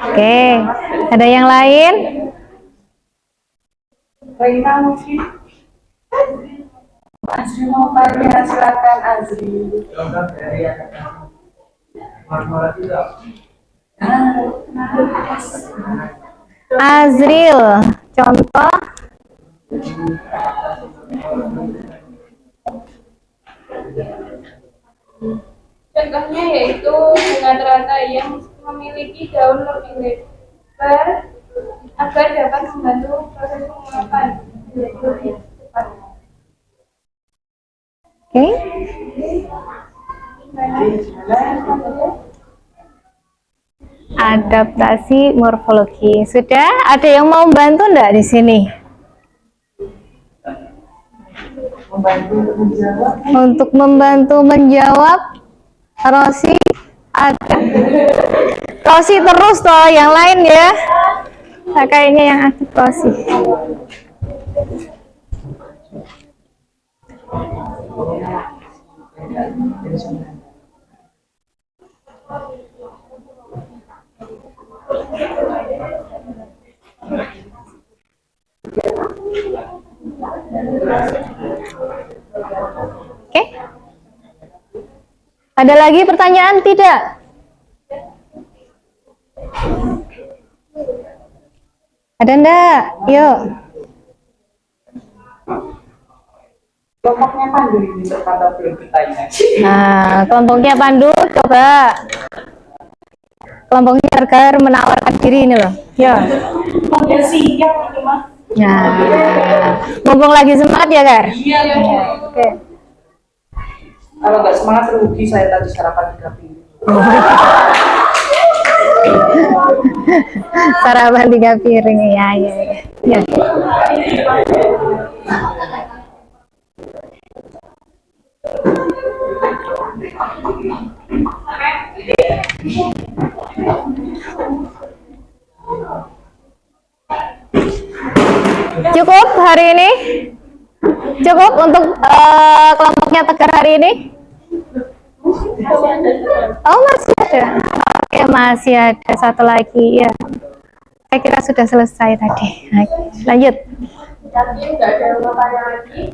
Oke, ada yang lain? Reina mungkin? Azri mau tanya, silakan Azri. Azril, contoh. Contohnya yaitu bunga teratai yang memiliki daun lebih lebar agar dapat membantu proses penguapan menjadi lebih cepat. Oke. Adaptasi morfologi. Sudah ada yang mau bantu enggak di sini? Untuk membantu menjawab, Rosi ada. Rosi terus toh, yang lain ya. Nah, kayaknya yang aktif Rosi. Oke. Ada lagi pertanyaan tidak? Ada enggak? Yuk. Kelompoknya Pandu ini terkata belum bertanya. Nah, kelompoknya Pandu coba. Kelompoknya Gargar menawarkan diri ini loh. Ya. Ya siap itu mah. Nah, mumpung lagi semangat ya, Gar? Iya. Oke. Kalau nggak semangat rugi saya tadi sarapan 3 piring. Sarapan 3 piring ya, ya, ya. Cukup hari ini? Cukup untuk kelompoknya Tegar hari ini? Oh, masih ada. Oke, masih ada satu lagi ya. Saya kira sudah selesai tadi. Oke, lanjut. Yakin nggak ada yang mau tanya lagi?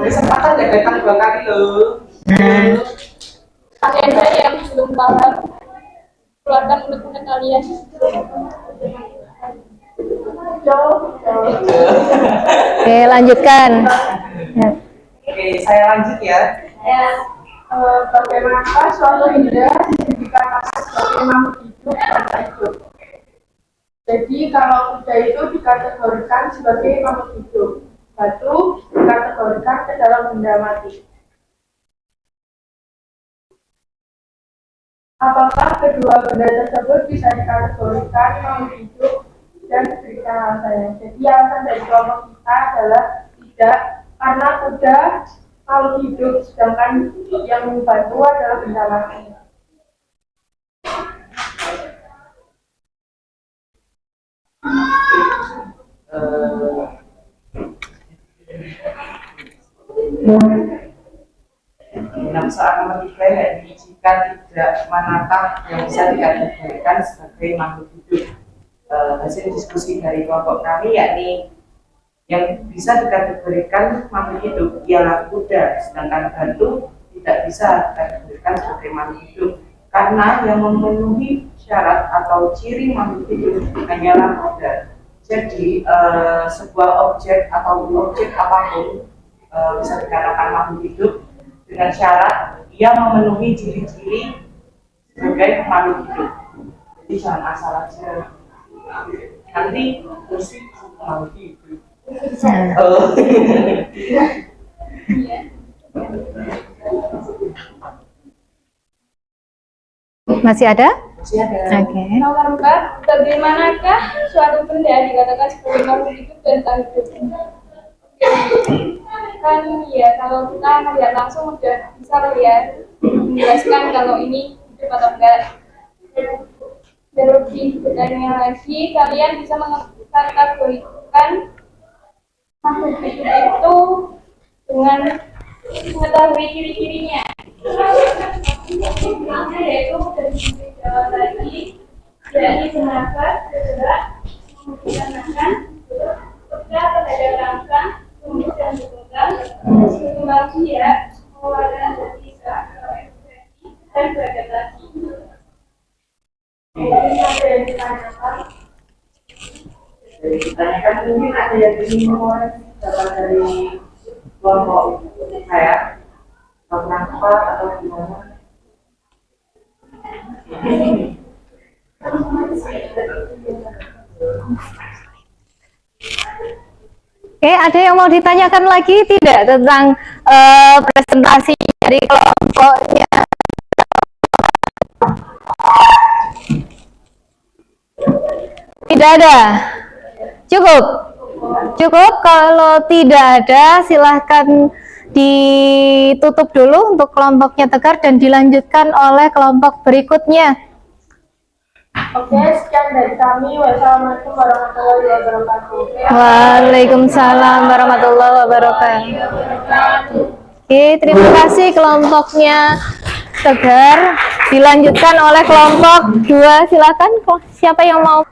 Kesempatan jagakan 2 kali loh. Kalian saya yang belum paham, keluarkan mulut-mulut kalian. Oke, lanjutkan. Ya. Oke, saya lanjut ya. Bagaimanakah suatu benda dijadikan sebagai makhluk hidup dan tak hidup? Jadi kalau kuda itu dikategorikan sebagai makhluk hidup, batu dikategorikan ke dalam benda mati. Apakah kedua benda tersebut bisa dikategorikan makhluk hidup? Dan berikan alasannya. Jadi alasan dari kelompok kita adalah tidak, karena kuda makhluk hidup, sedangkan yang batu adalah benda mati. Dalam soal nomor 3 yakni jika tidak manakah yang bisa dikategorikan sebagai makhluk hidup. Hasil diskusi dari kelompok kami yakni yang bisa dikategorikan makhluk hidup ialah kuda, sedangkan batu tidak bisa dikategorikan sebagai makhluk hidup karena yang memenuhi syarat atau ciri makhluk hidup hanyalah kuda. Jadi sebuah objek atau objek apapun bisa dikatakan makhluk hidup dengan syarat ia memenuhi ciri-ciri sebagai makhluk hidup. Jadi jangan asal aja. Nanti kursi makhluk hidup. Oh. Masih ada? Masih ada. Oke. Nomor 4, bagaimanakah suatu benda dikatakan sebagai makhluk hidup dan tak hidup? Kan ya, kalau kita melihat langsung udah bisa lihat menjelaskan kalau ini hidup atau enggak. Dan lebih detailnya lagi, kalian bisa mengkategorikan makhluk hidup itu dengan mengetahui ciri-cirinya. Ciri-cirinya yaitu dari Jawa tadi, yakni bernafas, bergerak, menghidupkan makan, bekerja pada rangka, kemudian Kembang biak, pengeluaran dan tiga, dan beradaptasi. Mungkin ada yang ditanyakan. Ditanyakan mungkin ada yang ingin mengoreksi dari kelompok saya kenapa atau gimana. Oke, ada yang mau ditanyakan lagi tidak tentang presentasi dari kelompoknya? Tidak ada. Cukup. Cukup. Kalau tidak ada, silahkan ditutup dulu untuk kelompoknya Tegar dan dilanjutkan oleh kelompok berikutnya. Oke, sekian dari kami. Wassalamualaikum warahmatullahi wabarakatuh. Waalaikumsalam warahmatullahi wabarakatuh. Oke, terima kasih kelompoknya Tegar. Dilanjutkan oleh kelompok 2. Silakan, siapa yang mau?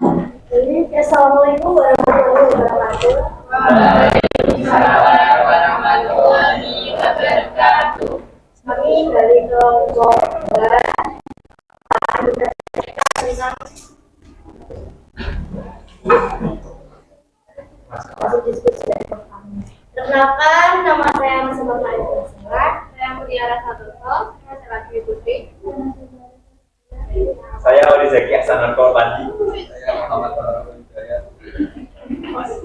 Assalamualaikum warahmatullahi wabarakatuh. Kami dari kelompok Perkenalkan, nama saya Mas Ayu Serat. Saya Mutiara Satoso. Saya lagi Putri. Saya Oli Zaki Hasanan Kolpandi. Saya Muhammad Hidayat.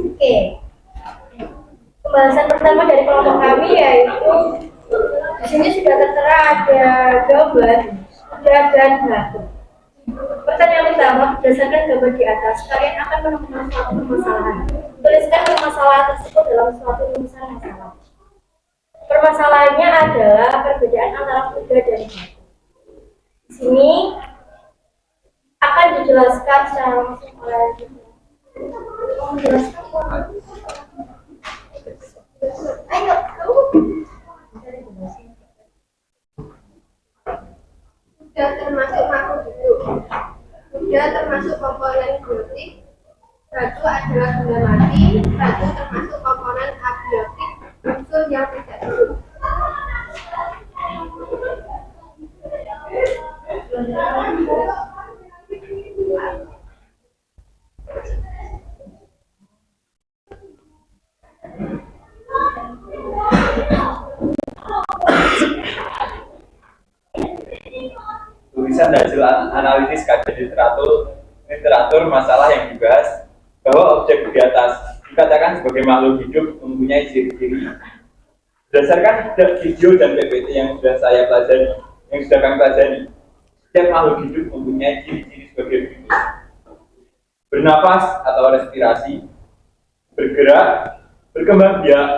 Oke. Pembahasan pertama dari kelompok kami yaitu di sini sudah tertera ada gambar kuda dan batu. Pertanyaan pertama, berdasarkan gambar di atas, kalian akan menemukan suatu permasalahan. Tuliskan permasalahan tersebut dalam suatu rumusan masalah. Permasalahannya adalah perbedaan antara kuda dan batu. Di sini akan dijelaskan secara langsung oleh ayo kamu kuda termasuk makhluk hidup. Kuda termasuk komponen biotik. Batu adalah benda mati. Batu termasuk komponen abiotik, unsur yang tidak hidup. Tulisan hasil analisis kajian literatur masalah yang dibahas bahwa objek di atas dikatakan sebagai makhluk hidup mempunyai ciri-ciri. Berdasarkan video dan PPT yang sudah kami pelajari, setiap makhluk hidup mempunyai ciri-ciri sebagai berikut: bernapas atau respirasi, bergerak, berkembang biak,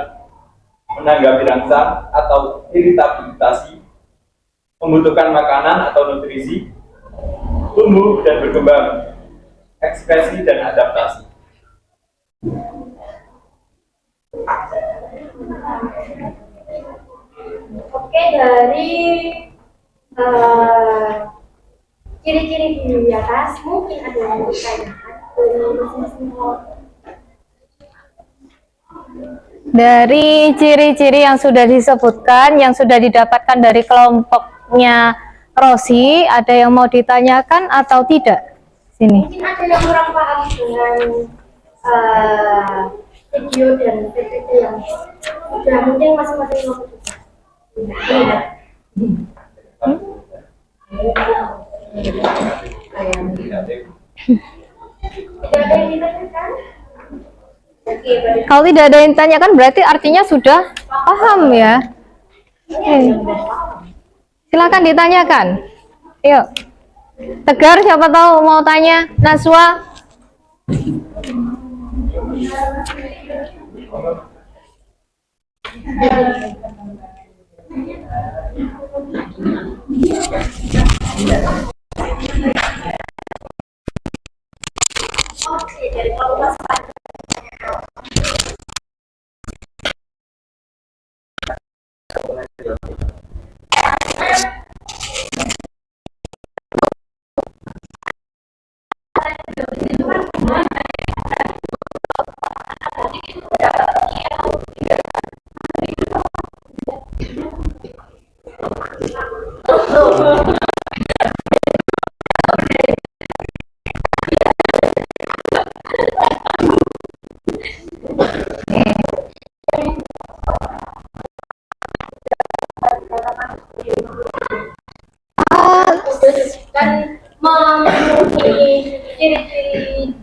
menanggapi rangsang atau iritabilitasi, membutuhkan makanan atau nutrisi, tumbuh dan berkembang, ekspresi dan adaptasi. Oke, dari ciri-ciri di atas mungkin ada yang ditanyakan dari masing-masing kelompok. Dari ciri-ciri yang sudah disebutkan, yang sudah didapatkan dari kelompoknya Rosi, ada yang mau ditanyakan atau tidak? Sini. Mungkin ada yang kurang paham dengan video dan PPT yang sudah mungkin masing-masing kelompok. Tidak ada yang ditanyakan? Oke, berarti Kalau tidak ada yang ditanyakan berarti artinya sudah paham ya. Silakan ditanyakan. Yuk. Tegar, siapa tahu mau tanya? Naswa. oke, dari kelompok kan memenuhi ciri-ciri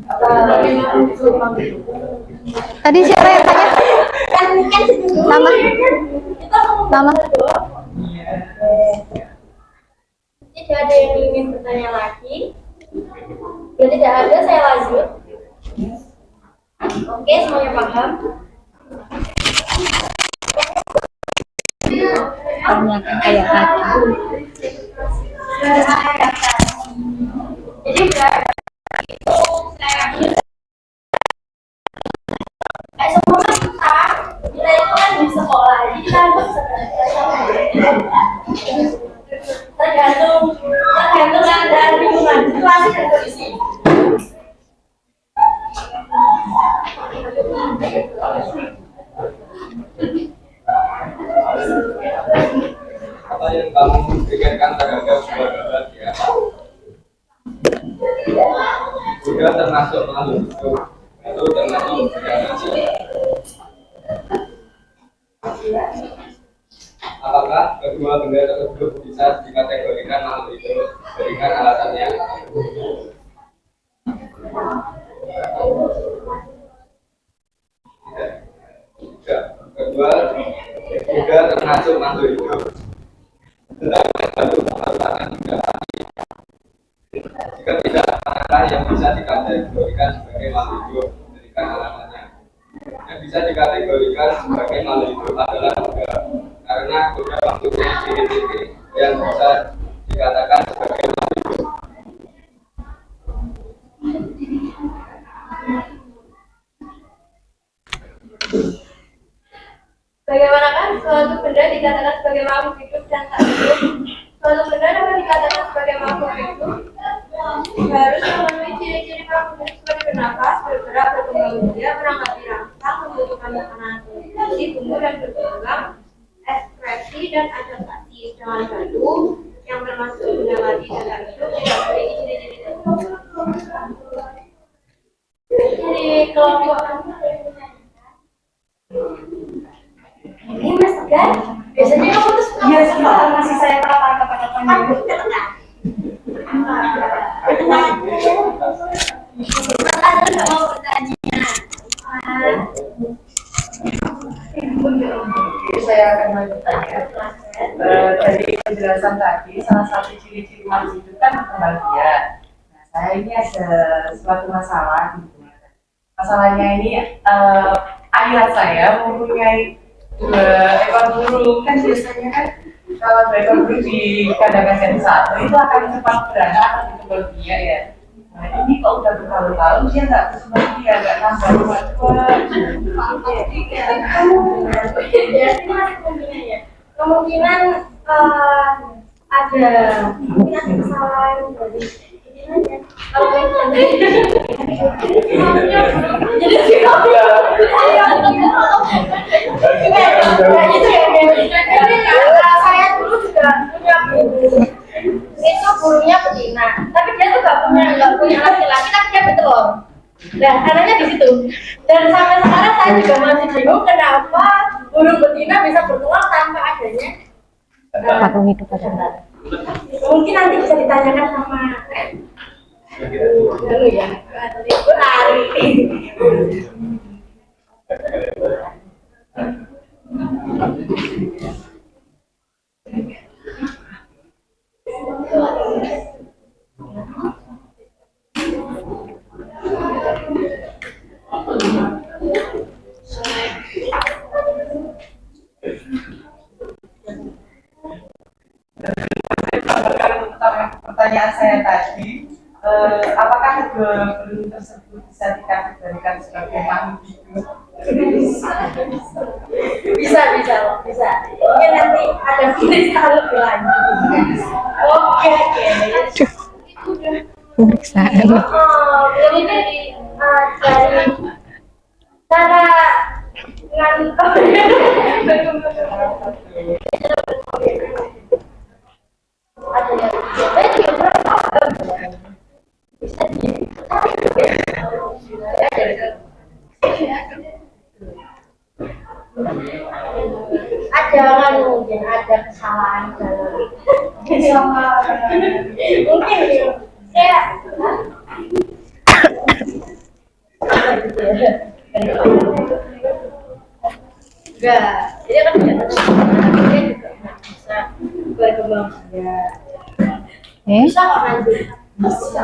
Tadi siapa yang tanya? Nama? Nama? Tidak ada yang ingin bertanya lagi. Bila tidak ada, saya lanjut. Oke, semuanya paham? Tanyakan kayak tadi. Jadi berarti semua kan kita itu kan di sekolah, jadi kita harus tergantung keadaan lingkungan, situasi dan kondisi. Apa yang kamu pikirkan terhadap sebuah gambar ya? Juga termasuk makhluk hidup, itu termasuk imajinasi. Apakah kedua benda tersebut bisa dikategorikan makhluk hidup? Berikan alasannya. Tidak. Kedua juga termasuk makhluk hidup. Jika tidak, manakah yang bisa dikategorikan sebagai makhluk hidup? Berikan alasannya. Yang bisa dikategorikan sebagai makhluk hidup adalah kuda, karena kuda maksudnya ciri-ciri yang bisa dikatakan sebagai makhluk hidup. Bagaimanakah suatu benda dikatakan sebagai makhluk hidup dan tak hidup? Suatu benda dapat dikatakan sebagai makhluk hidup harus memenuhi ciri-ciri makhluk hidup seperti bernafas, bergerak, berkembang biak, merangkap rangsang, membutuhkan makanan nutrisi, tumbuh dan berkembang, ekspresi dan adaptasi. Jangan gaduh yang termasuk benda mati dan tak hidup tidak memiliki ciri-ciri tersebut. Ciri kelompok ini Mas Tegar, biasanya kamu tuh suka masih saya kata-kata aku tidak tenang. Mas nggak mau bertanya. Saya akan melanjutkan ya. Dari penjelasan tadi, salah satu ciri-ciri makhluk hidup kan kebahagiaan. Nah, saya ini ada suatu masalah gitu. Masalahnya ini ayah saya mempunyai 2 ekor burung. Kan biasanya kan kalau 2 ekor burung di kandang yang satu itu akan cepat beranak atau berkembang biak ya. Nah, ini kok udah bertahun-tahun dia nggak berkembang biak, nggak nambah rumah tua. Berarti masih kemungkinan ya. Kemungkinan ada kemungkinan kesalahan dari kalau jadi saya dulu juga punya burung. Itu burungnya betina, tapi dia tuh nggak punya laki-laki, tapi dia bertelur. Nah, anaknya di situ. Dan sampai sekarang saya juga masih bingung kenapa burung betina bisa bertelur tanpa adanya Makhluk hidup ada. mungkin nanti bisa ditanyakan sama dulu ya, itu Ari. Pertanyaan saya tadi, apakah burung tersebut bisa dikategorikan sebagai makhluk hidup? Bisa. Mungkin nanti ada pemeriksaan lebih lanjut. Oke. Pemeriksaan. Jadi dari cara dengan ada kan mungkin ada kesalahan dalam mungkin saya enggak, jadi kan tidak juga bisa berkembang biak. Bisa kok nanti. Bisa.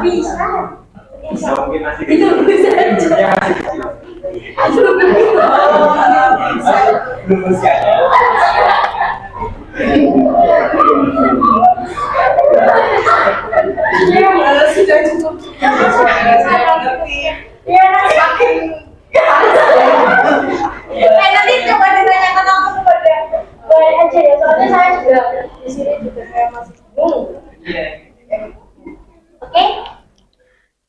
Mungkin masih Itu bisa aja. Aduh, belum siap. Sudah cukup. ya nanti coba ditanyakan langsung kepada Boy aja ya, soalnya saya juga di sini juga kayak masih bingung. Oke?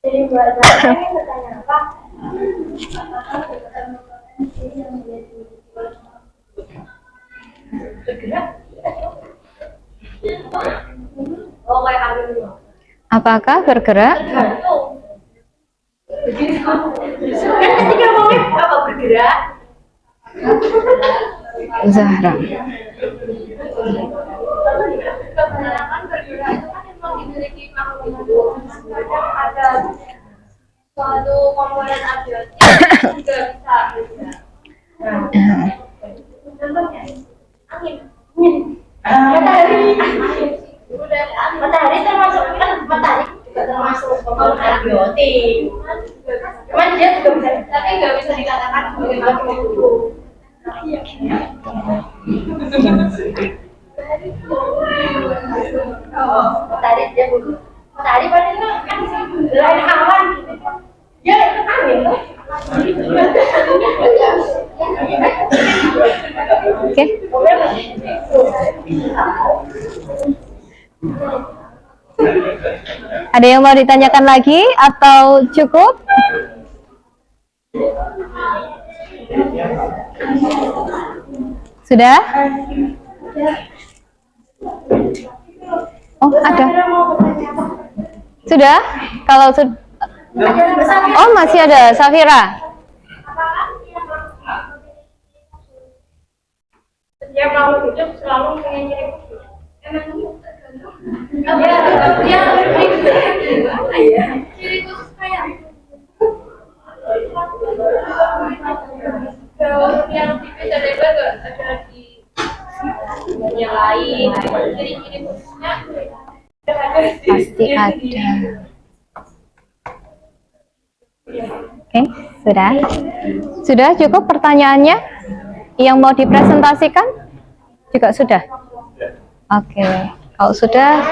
Jadi buat saya ini bertanya apa? Bergerak? Oh, kayak ambil dulu. Apakah bergerak? Tergantung. Kan ketika ngomongin apa bergerak? Zahra. Kebanyakan bergerak itu kan memang dimiliki makhluk hidup. Kadang ada suatu komponen abiotik juga bisa bergerak. Nah, contohnya angin. Matahari termasuk kan matahari juga termasuk komponen abiotik. Cuman dia juga bisa, tapi nggak bisa dikatakan sebagai makhluk hidup. Matahari dia dulu. Matahari paling kan lain awan gitu. Ya angin tuh. Oke. Ada yang mau ditanyakan lagi atau cukup? Sudah? Oh, ada. Sudah? Kalau sudah. Oh, masih ada Safira. Setiap makhluk hidup selalu punya ciri khusus. Ciri khusus kayak kalau yang tipis ada juga ada di yang lain. Ciri-ciri khususnya Pasti ada. Oke, sudah? Sudah cukup pertanyaannya? Yang mau dipresentasikan? Juga sudah? Oke, kalau sudah,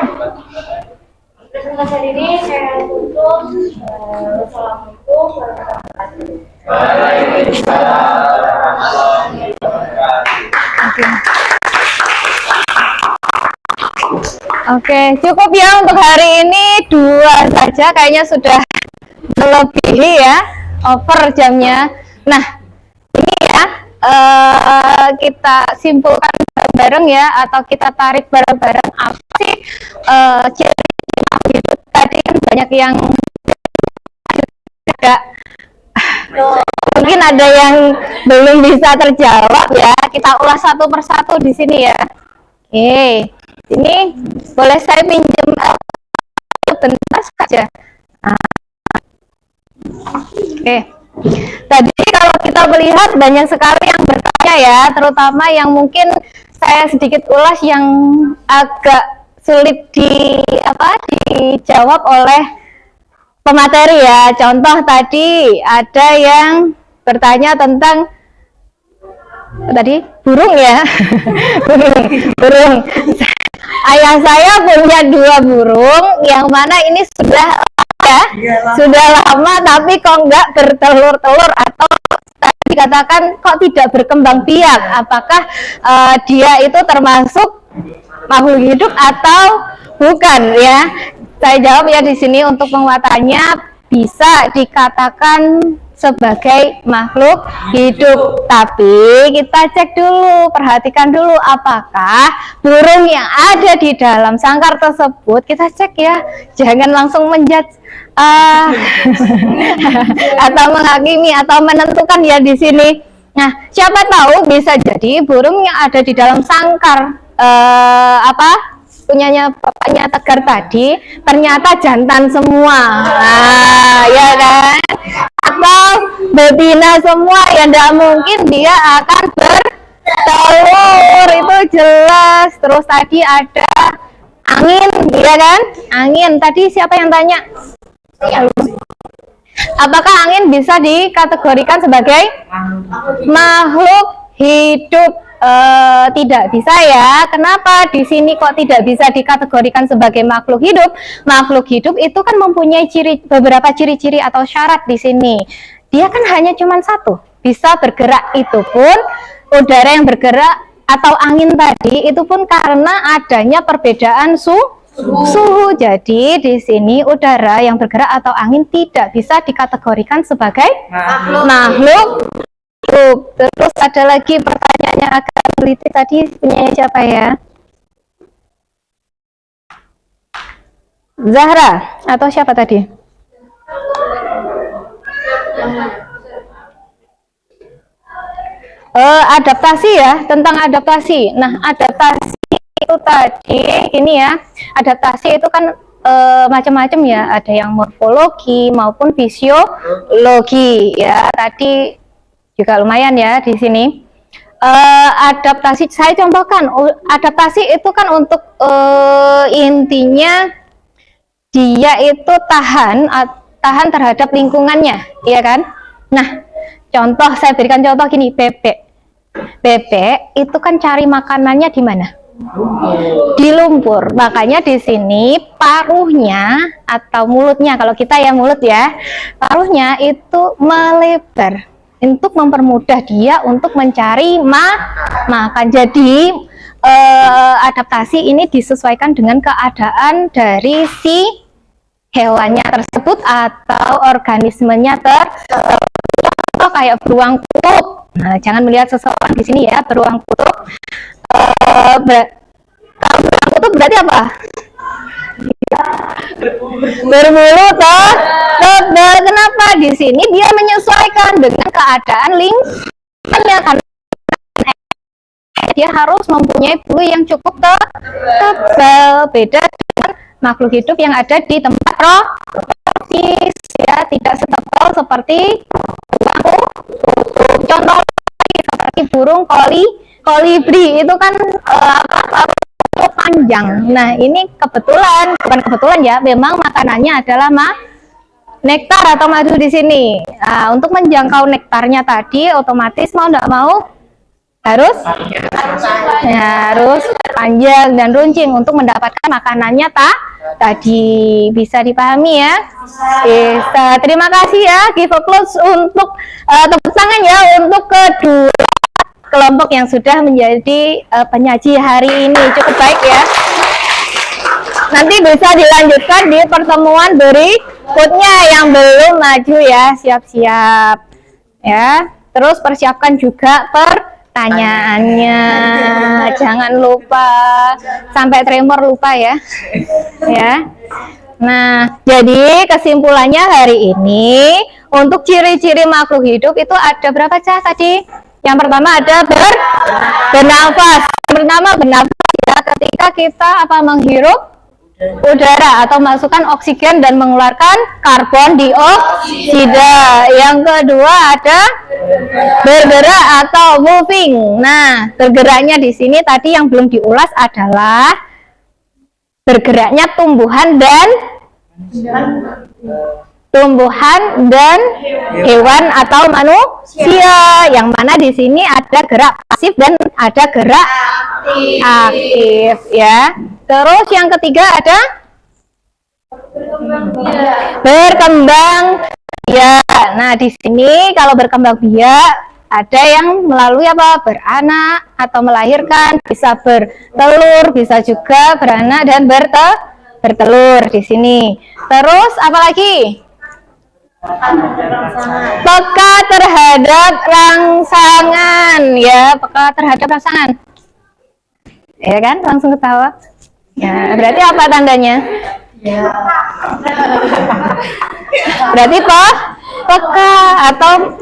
presentasi ini saya tutup. Assalamualaikum warahmatullahi wabarakatuh. oke, cukup ya untuk hari ini 2 saja, kayaknya sudah melebihi ya, over jamnya. Nah, ini ya kita simpulkan bareng ya, atau kita tarik bareng-bareng apa sih ciri itu tadi. Kan banyak yang ada, mungkin ada yang belum bisa terjawab ya. Kita ulas satu persatu di sini ya. Oke, ini boleh saya pinjam bentar saja. Oke, tadi kalau kita melihat banyak sekali yang bertanya ya, terutama yang mungkin saya sedikit ulas yang agak sulit dijawab oleh pemateri ya. Contoh tadi ada yang bertanya tentang tadi burung ya. burung. Ayah saya punya 2 burung, yang mana ini sudah sudah lama tapi kok nggak bertelur-telur, atau tadi dikatakan kok tidak berkembang biak. Apakah dia itu termasuk makhluk hidup atau bukan ya? Saya jawab ya di sini untuk penguatannya, bisa dikatakan sebagai makhluk hidup, tapi kita cek dulu, perhatikan dulu apakah burung yang ada di dalam sangkar tersebut, kita cek ya, jangan langsung menjudge atau menghakimi atau menentukan ya di sini. Nah, siapa tahu bisa jadi burung yang ada di dalam sangkar punyanya bapaknya Tegar tadi ternyata jantan semua. Nah, ya kan? Atau betina semua, yang tidak mungkin dia akan bertelur, itu jelas. Terus tadi ada angin, ya kan? Angin tadi siapa yang tanya? Apakah angin bisa dikategorikan sebagai makhluk hidup? Tidak bisa ya. Kenapa di sini kok tidak bisa dikategorikan sebagai makhluk hidup? Makhluk hidup itu kan mempunyai beberapa ciri-ciri atau syarat di sini. Dia kan hanya cuma satu, bisa bergerak, itu pun udara yang bergerak atau angin tadi itu pun karena adanya perbedaan suhu. Jadi di sini udara yang bergerak atau angin tidak bisa dikategorikan sebagai makhluk. Terus ada lagi pertanyaannya agak politik tadi, punya siapa ya? Zahra atau siapa tadi? Adaptasi ya, tentang adaptasi. Nah, adaptasi itu tadi ini ya, adaptasi itu kan macam-macam ya, ada yang morfologi maupun fisiologi ya. Tadi juga lumayan ya di sini. Adaptasi saya contohkan, adaptasi itu kan untuk intinya dia itu tahan terhadap lingkungannya, ya kan? Nah, contoh saya berikan contoh gini, bebek itu kan cari makanannya di mana? Di lumpur. Makanya di sini paruhnya atau mulutnya, kalau kita ya mulut ya, paruhnya itu melebar untuk mempermudah dia untuk mencari makan. Jadi adaptasi ini disesuaikan dengan keadaan dari si hewannya tersebut atau organismenya tersebut. Kayak beruang kutub. Nah, jangan melihat seseorang di sini ya, beruang kutub. Beruang kutub berarti apa? Berbulu toh. Kenapa di sini dia menyesuaikan dengan keadaan lingkungannya, karena dia harus mempunyai bulu yang cukup tebal, beda dengan makhluk hidup yang ada di tempat tropis ya, tidak setebal seperti beruang kutub. Contoh seperti burung kolibri itu kan panjang. Nah, ini bukan kebetulan ya, memang makanannya adalah nektar atau madu di sini. Nah, untuk menjangkau nektarnya tadi otomatis mau tidak mau harus panjang dan runcing untuk mendapatkan makanannya tadi. Bisa dipahami ya? Bisa. Terima kasih ya, give applause untuk tepuk tangan ya untuk kedua kelompok yang sudah menjadi penyaji hari ini. Cukup baik ya. Nanti bisa dilanjutkan di pertemuan berikutnya yang belum maju ya, siap-siap ya. Terus persiapkan juga pertanyaannya, jangan lupa sampai tremor lupa ya. Ya. Nah, jadi kesimpulannya hari ini untuk ciri-ciri makhluk hidup itu ada berapa tadi? Yang pertama ada bernafas. Pertama bernafas ya, ketika kita menghirup udara atau masukkan oksigen dan mengeluarkan karbon dioksida. Yang kedua ada bergerak atau moving. Nah, bergeraknya di sini tadi yang belum diulas adalah bergeraknya tumbuhan dan hewan atau manusia, yang mana di sini ada gerak pasif dan ada gerak aktif ya. Terus yang ketiga ada berkembang biak. Nah, di sini kalau berkembang biak ada yang melalui beranak atau melahirkan, bisa bertelur, bisa juga beranak dan bertelur di sini. Terus apalagi? Peka terhadap rangsangan ya, peka terhadap rangsangan. Ya kan, langsung ketawa. Ya, berarti apa tandanya? Berarti peka atau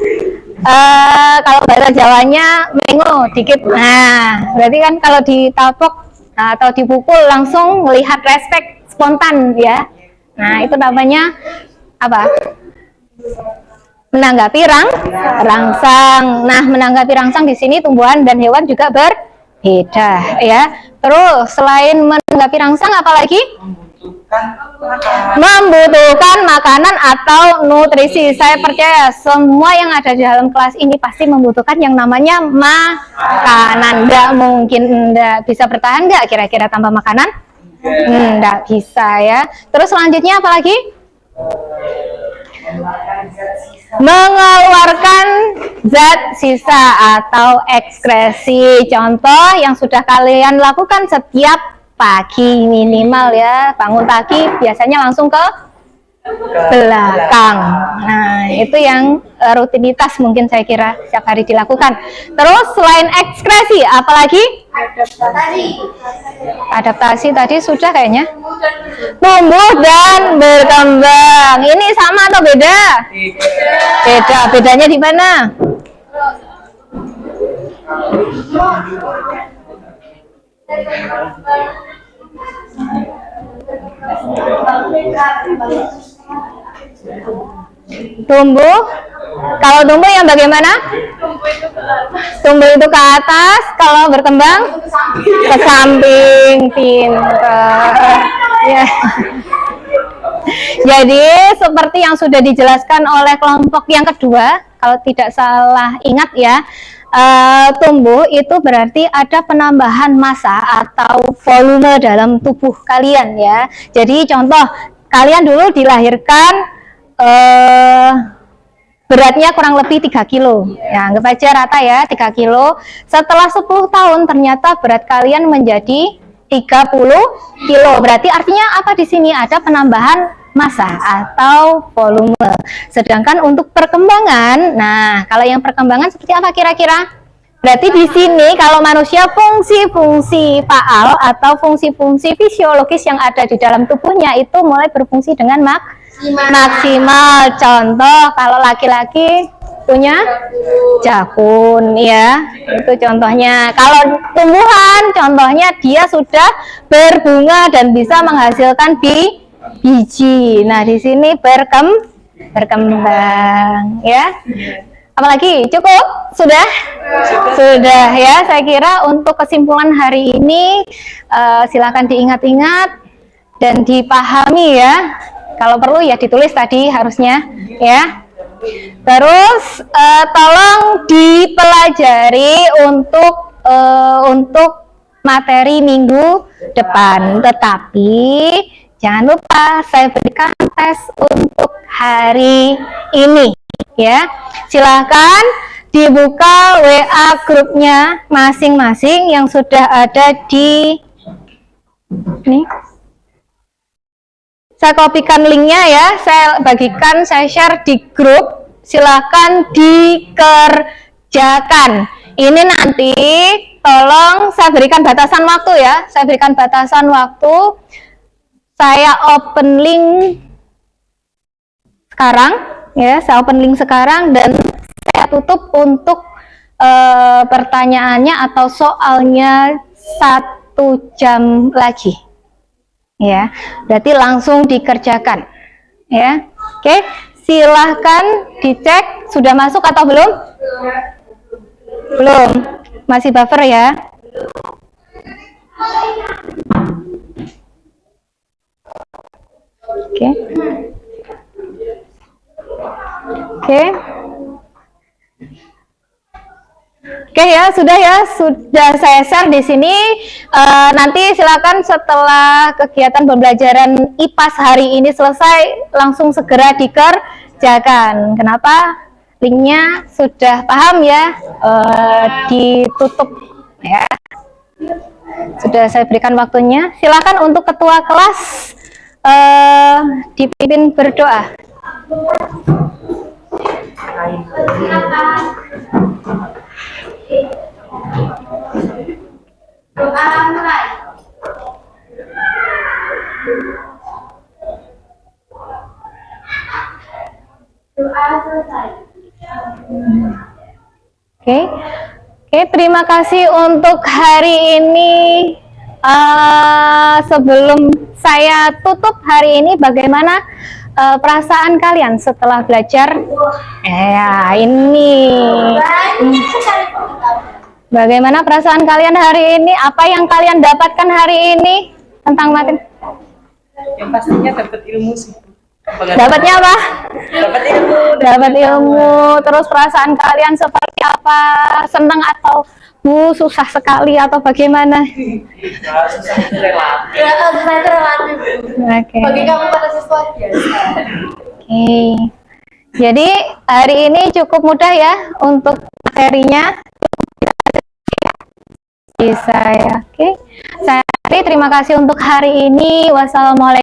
Kalau bahasa Jawanya mengo dikit. Nah, berarti kan kalau ditapok atau dipukul langsung melihat respect spontan ya. Nah, itu namanya apa? Menanggapi rangsang. Nah, menanggapi rangsang di sini tumbuhan dan hewan juga berbeda ya. Terus selain menanggapi rangsang apalagi? Membutuhkan makanan atau nutrisi. Saya percaya semua yang ada di dalam kelas ini pasti membutuhkan yang namanya makanan. Nggak mungkin nggak bisa bertahan nggak kira-kira tanpa makanan? Nggak bisa ya. Terus selanjutnya apalagi? Mengeluarkan zat sisa atau ekskresi. Contoh yang sudah kalian lakukan setiap pagi minimal ya, bangun pagi biasanya langsung ke belakang. Nah, itu yang rutinitas mungkin saya kira setiap hari dilakukan. Terus selain ekskresi apalagi? Adaptasi tadi sudah kayaknya. Tumbuh dan berkembang. Ini sama atau beda? Beda. Bedanya di mana? Tumbuh. Kalau tumbuh yang bagaimana? Tumbuh itu ke atas, kalau berkembang ke samping. Pintar. Ya. Jadi seperti yang sudah dijelaskan oleh kelompok yang kedua, kalau tidak salah ingat ya, tumbuh itu berarti ada penambahan massa atau volume dalam tubuh kalian ya. Jadi contoh, kalian dulu dilahirkan beratnya kurang lebih 3 kilo. Ya, anggap aja rata ya, 3 kilo. Setelah 10 tahun ternyata berat kalian menjadi 30 kilo. Berarti artinya apa di sini? Ada penambahan massa atau volume. Sedangkan untuk perkembangan, nah kalau yang perkembangan seperti apa kira-kira? Berarti di sini kalau manusia fungsi-fungsi faal atau fungsi-fungsi fisiologis yang ada di dalam tubuhnya itu mulai berfungsi dengan maksimal. Contoh kalau laki-laki punya jakun ya, itu contohnya. Kalau tumbuhan contohnya dia sudah berbunga dan bisa menghasilkan biji. Nah, di sini berkembang ya. Apalagi cukup? Sudah? Sudah ya. Saya kira untuk kesimpulan hari ini silakan diingat-ingat dan dipahami ya. Kalau perlu ya ditulis tadi harusnya ya. Terus tolong dipelajari untuk materi minggu depan. Tetapi jangan lupa saya berikan tes untuk hari ini ya. Silahkan dibuka WA grupnya masing-masing yang sudah ada di ini. Saya kopikan linknya ya, saya bagikan, saya share di grup. Silahkan dikerjakan. Ini nanti tolong saya berikan batasan waktu ya. Saya berikan batasan waktu. Saya open link sekarang ya, saya open link sekarang dan saya tutup untuk pertanyaannya atau soalnya 1 jam lagi. Ya, berarti langsung dikerjakan ya. Oke, silahkan dicek sudah masuk atau belum? Belum, masih buffer ya. Oke. Oke. Oke ya, sudah saya share di sini. Nanti silakan setelah kegiatan pembelajaran IPAS hari ini selesai, langsung segera dikerjakan. Kenapa? Linknya sudah paham ya, ditutup ya. Sudah saya berikan waktunya. Silakan untuk ketua kelas dipimpin berdoa. Doa mulai. Doa selesai. Oke. Oke, terima kasih untuk hari ini. Sebelum saya tutup hari ini, bagaimana perasaan kalian setelah belajar? Ya, ini. Bagaimana perasaan kalian hari ini? Apa yang kalian dapatkan hari ini tentang matematika? Yang pastinya dapat ilmu sih. Dapatnya apa? Dapat ilmu. Dapat ilmu. Terus perasaan kalian seperti apa? Senang atau susah sekali atau bagaimana? Susah itu relatif. Oke. Bagi kamu pada sesuatu biasa. Oke. Jadi hari ini cukup mudah ya untuk materinya. Bisa ya. Oke. Saya terima kasih untuk hari ini. Wassalamualaikum.